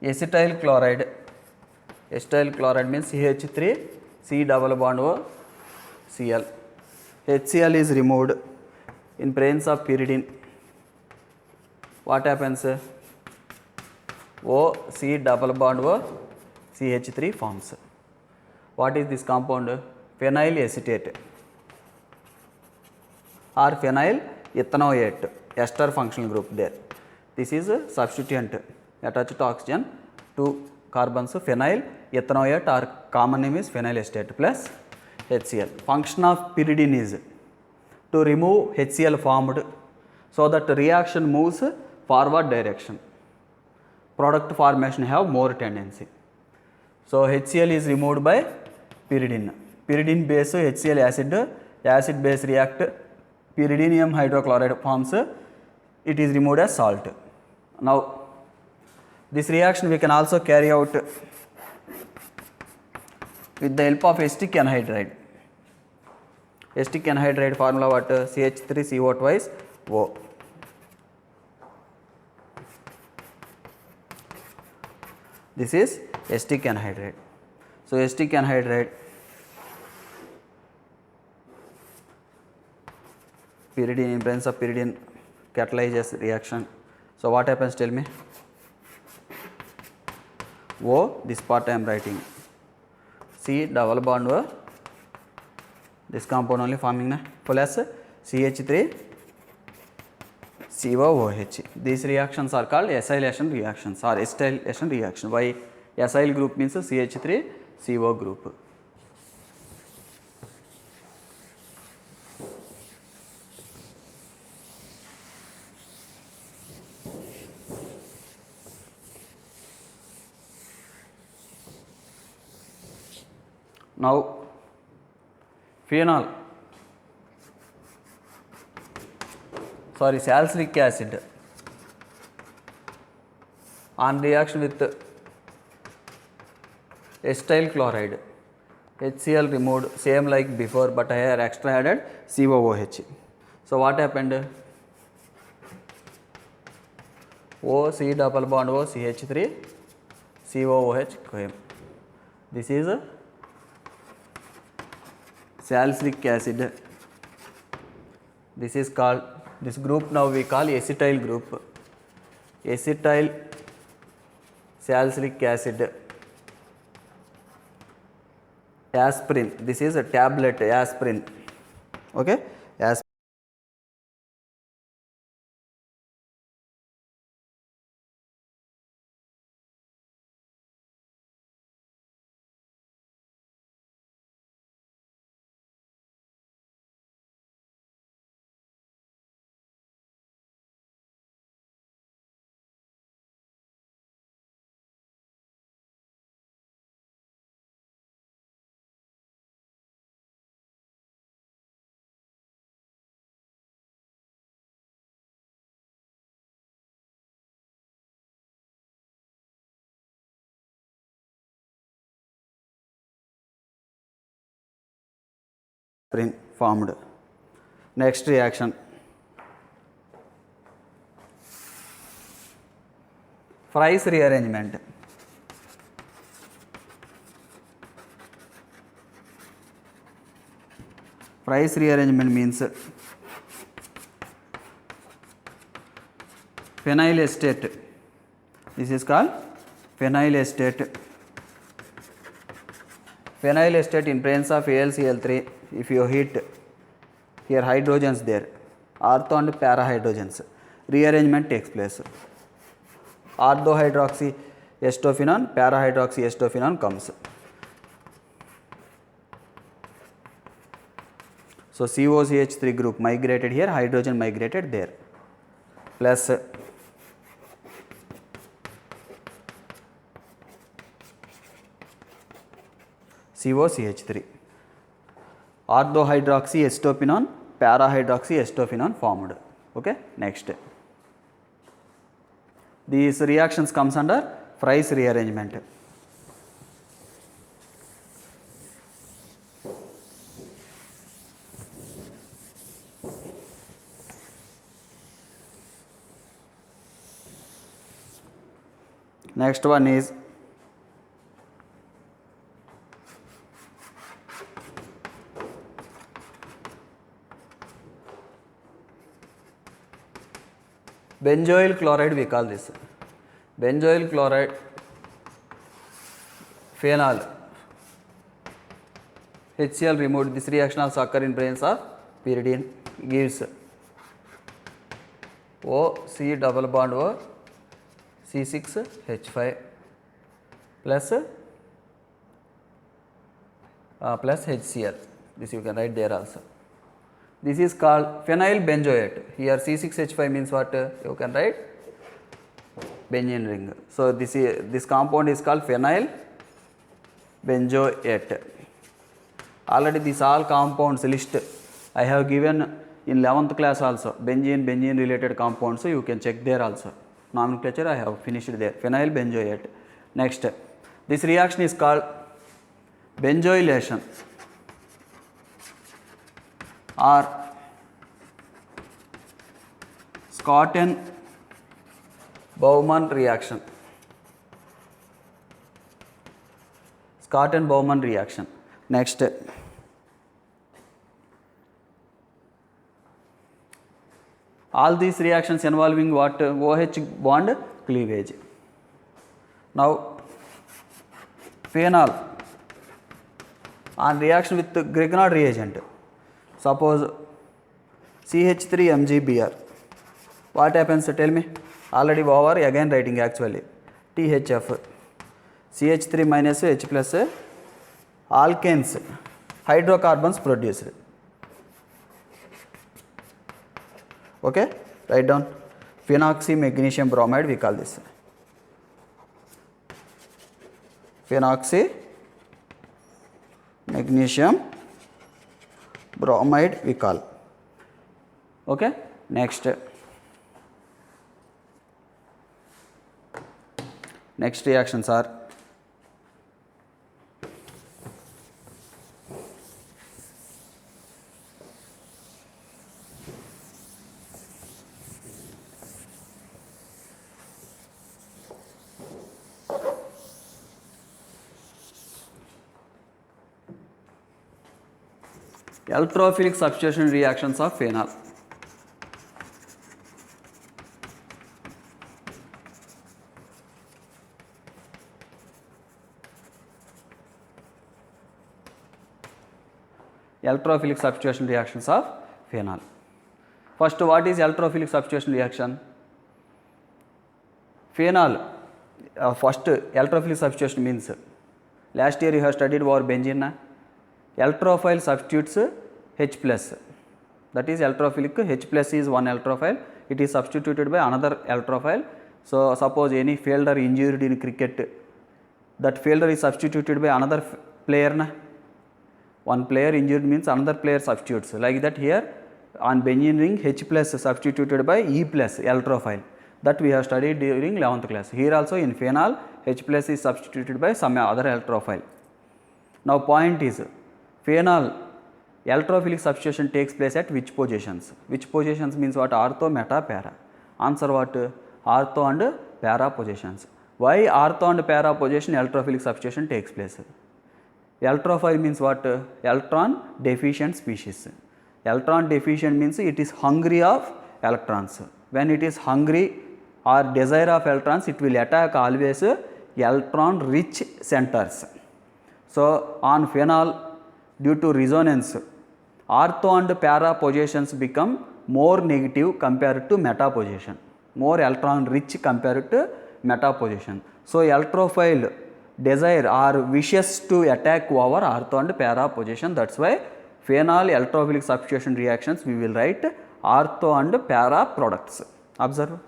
acetyl chloride. Acetyl chloride means CH3 C double bond O Cl. HCl is removed in presence of pyridine. What happens? O C double bond O CH3 forms. What is this compound? Phenyl acetate or phenyl ethanoate, ester functional group there. This is a substituent attached to oxygen, 2 carbons, phenyl ethanoate, or common name is phenyl acetate plus HCl. Function of pyridine is to remove HCl formed, so that reaction moves forward direction. Product formation have more tendency. So HCl is removed by pyridine. Pyridine base HCl acid, acid base react, pyridinium hydrochloride forms, it is removed as salt. Now this reaction we can also carry out with the help of acetic anhydride. Acetic anhydride formula what? CH3CO twice O. This is acetic anhydride. So acetic anhydride, pyridine, in presence of pyridine catalyzes reaction. So what happens, tell me? O, this part I am writing, C double bond O, this compound only forming plus CH3 COOH. These reactions are called acylation reactions or acetylation reaction. Why? Acyl group means CH3 CO group. Now phenol, salicylic acid on reaction with acetyl chloride, HCl removed, same like before, but here extra added COOH. So what happened? O C double bond O CH3 COOH came. This is salicylic acid. This is called, this group now we call acetyl group. Acetyl salicylic acid. Aspirin, this is a tablet aspirin. Okay, aspirin. formed. Next reaction, Fries rearrangement. Fries rearrangement means phenyl acetate. This is called phenyl acetate. Phenyl acetate in presence of AlCl3, if you heat, here hydrogens there, ortho and para hydrogens, rearrangement takes place. Orthohydroxy acetophenone, para hydroxy acetophenone comes. So COCH3 group migrated here, hydrogen migrated there, plus COCH3. Orthohydroxy acetophenone, para hydroxy acetophenone formed. Okay, next. These reactions comes under Fries rearrangement. Next one is benzoyl chloride, we call this. Benzoyl chloride, phenol, HCl removed. This reaction also occur in presence of pyridine, gives O C double bond O C6H5 plus HCl. This you can write there also. This is called phenyl benzoate. Here C6H5 means what? You can write benzene ring. So this compound is called phenyl benzoate. Already these all compounds list I have given in 11th class also. Benzene related compounds, so you can check there also. Nomenclature I have finished there. Phenyl benzoate. Next, this reaction is called benzoylation or Scott-Bowman reaction. Scott-Bowman reaction. Next, all these reactions involving what? OH bond cleavage. Now, phenol on reaction with Grignard reagent, suppose CH3MgBr, what happens? Tell me. Already over, again writing actually. THF, CH3 minus H plus alkanes, hydrocarbons produced. Okay, write down. Phenoxy magnesium bromide, we call this. Phenoxy magnesium bromide we call. Okay, next reactions are electrophilic substitution reactions of phenol. Electrophilic substitution reactions of phenol. First, what is electrophilic substitution reaction? Phenol, first electrophilic substitution means, last year you have studied over benzene. Electrophile substitutes H plus, that is electrophilic. H plus is one electrophile, it is substituted by another electrophile. So, suppose any fielder injured in cricket, that fielder is substituted by another player. Na? One player injured means another player substitutes, like that here on benzene ring H plus substituted by E plus electrophile, that we have studied during 11th class. Here also in phenol H plus is substituted by some other electrophile. Now, point is, phenol electrophilic substitution takes place at which positions? Which positions means what? Ortho, meta, para. Answer what? Ortho and para positions. Why ortho and para position electrophilic substitution takes place? Electrophile means what? Electron deficient species. Electron deficient means it is hungry of electrons. When it is hungry or desire of electrons, it will attack always electron rich centers. So on phenol, due to resonance, ortho and para positions become more negative compared to meta position, more electron rich compared to meta position. So electrophile desire or wishes to attack over ortho and para position. That's why phenol electrophilic substitution reactions we will write ortho and para products. Observe.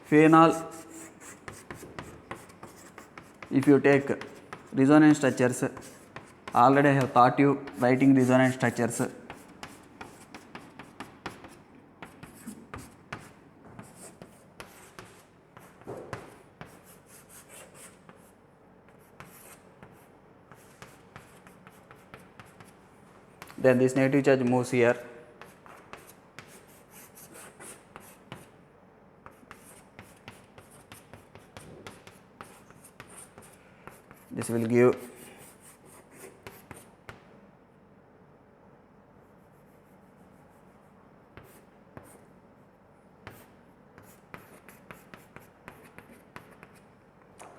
Phenol, if you take resonance structures, already I have taught you writing resonance structures. Then this negative charge moves here. This will give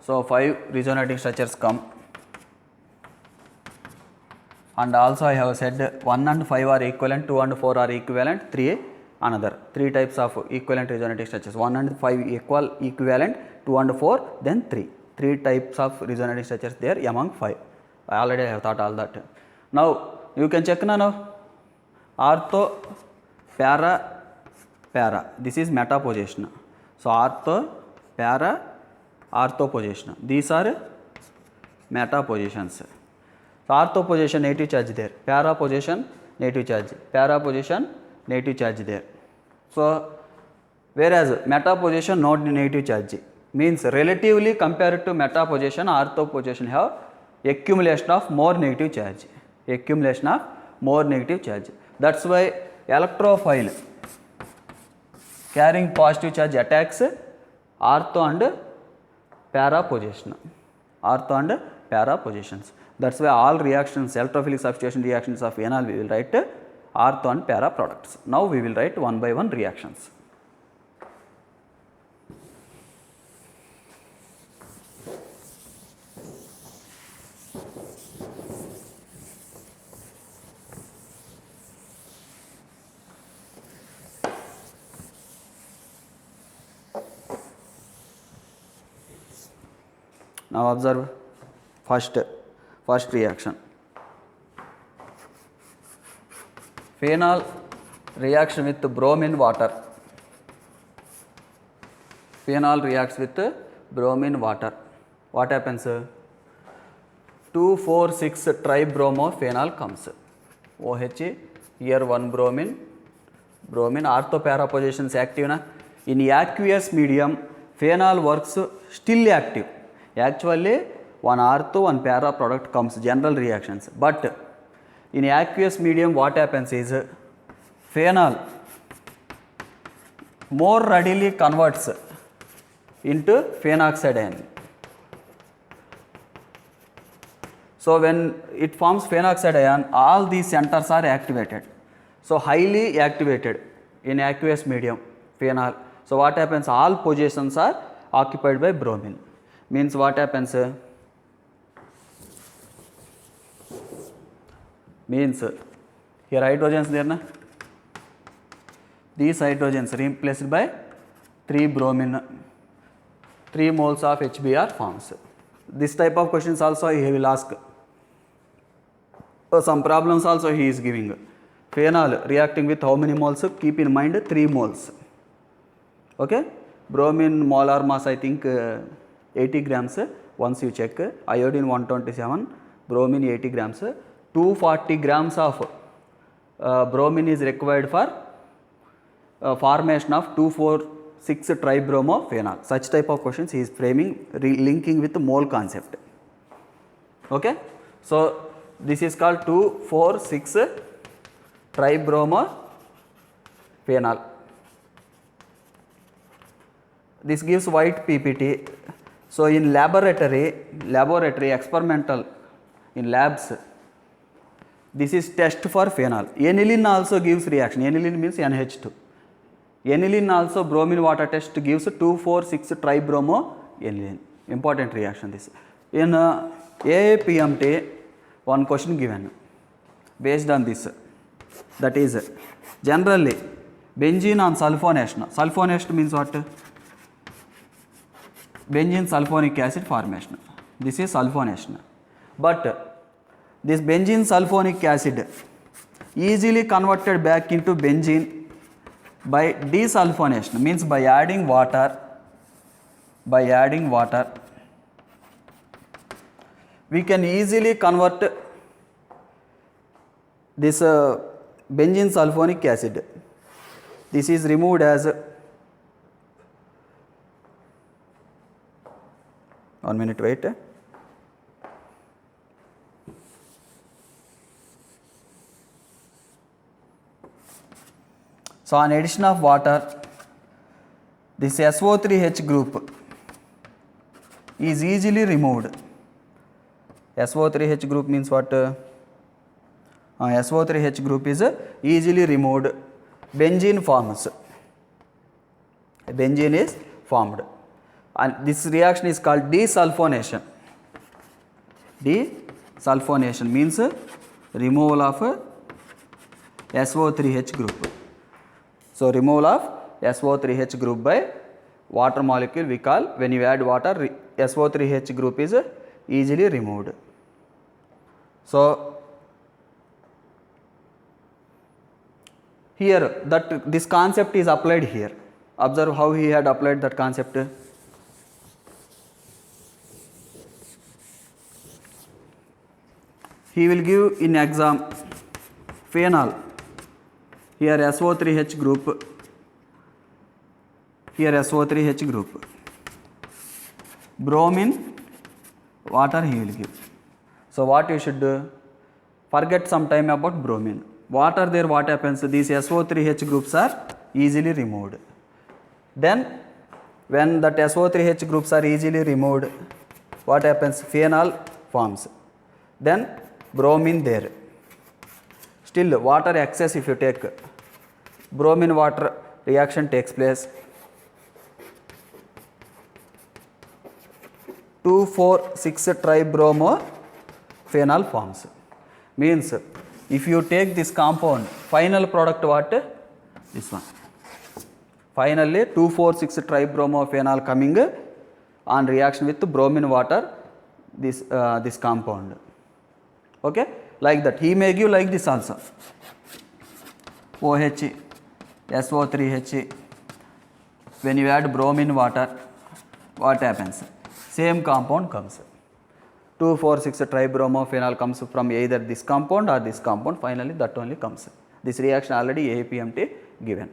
so 5 resonating structures come, and also I have said 1 and 5 are equivalent, 2 and 4 are equivalent, 3 another. 3 types of equivalent resonating structures, 1 and 5 equivalent, 2 and 4, then 3. 3 types of resonating structures there among 5. I already have thought all that. Now you can check now. Ortho, para, para. This is meta position. So ortho, para, ortho position. These are meta positions. So ortho position negative charge there. Para position negative charge. Para position negative charge there. So whereas meta position not negative charge. Means relatively compared to meta position, ortho position have accumulation of more negative charge. Accumulation of more negative charge. That's why electrophile carrying positive charge attacks ortho and para position. Ortho and para positions. That's why all reactions, electrophilic substitution reactions of phenol we will write ortho and para products. Now we will write one by one reactions. Now observe first reaction. Phenol reaction with bromine water. Phenol reacts with bromine water. What happens? 2,4,6 tribromophenol comes. OH, here 1 bromine, ortho para positions active na. In aqueous medium, phenol works still active. Actually, one ortho, one para product comes, general reactions. But in aqueous medium, what happens is phenol more readily converts into phenoxide ion. So when it forms phenoxide ion, all these centers are activated. So highly activated in aqueous medium, phenol. So what happens? All positions are occupied by bromine. Means what happens? Means here hydrogens there na. These hydrogens replaced by 3 bromine, 3 moles of HBr forms. This type of questions also he will ask. Some problems also he is giving. Phenol reacting with how many moles? Keep in mind 3 moles. Okay. Bromine molar mass I think 80 grams. Once you check, iodine 127, bromine 80 grams. 240 grams of bromine is required for formation of 2,4,6 tribromophenol. Such type of questions he is framing, linking with mole concept. Okay. So This is called 2,4,6-tribromophenol. This gives white PPT. So in laboratory experimental, in labs, this is test for phenol. Aniline also gives reaction. Aniline means NH2. Aniline also bromine water test gives 2,4,6-tribromoaniline. Important reaction this. In AAPMT, one question given based on this. That is generally benzene on sulfonation. Sulfonation means what? Benzene sulfonic acid formation. This is sulfonation. But this benzene sulfonic acid easily converted back into benzene by desulfonation, means by adding water. We can easily convert this benzene sulfonic acid. This is removed as 1 minute, wait. So on addition of water, this SO3H group is easily removed. SO3H group means what? SO3H group is easily removed. Benzene forms. Benzene is formed. And this reaction is called desulfonation. Desulfonation means removal of SO3H group. So removal of SO3H group by water molecule we call, when you add water, SO3H group is easily removed. So here this concept is applied here. Observe how he had applied that concept. He will give in exam phenol, here SO3H group, here SO3H group, bromine, water he will give. So what you should do? Forget some time about bromine. Water there, what happens? These SO3H groups are easily removed. Then when that SO3H groups are easily removed, what happens? Phenol forms. Then bromine there. Still water excess if you take, bromine water reaction takes place. 2,4,6-tribromo-phenol forms. Means if you take this compound, final product what? This one. Finally 2,4,6-tribromo-phenol coming on reaction with bromine water, this compound. Okay, like that. He may give like this also. OH, SO3H. When you add bromine water, what happens? Same compound comes. 2,4,6-tribromo-phenol comes from either this compound or this compound. Finally, that only comes. This reaction already APMT given.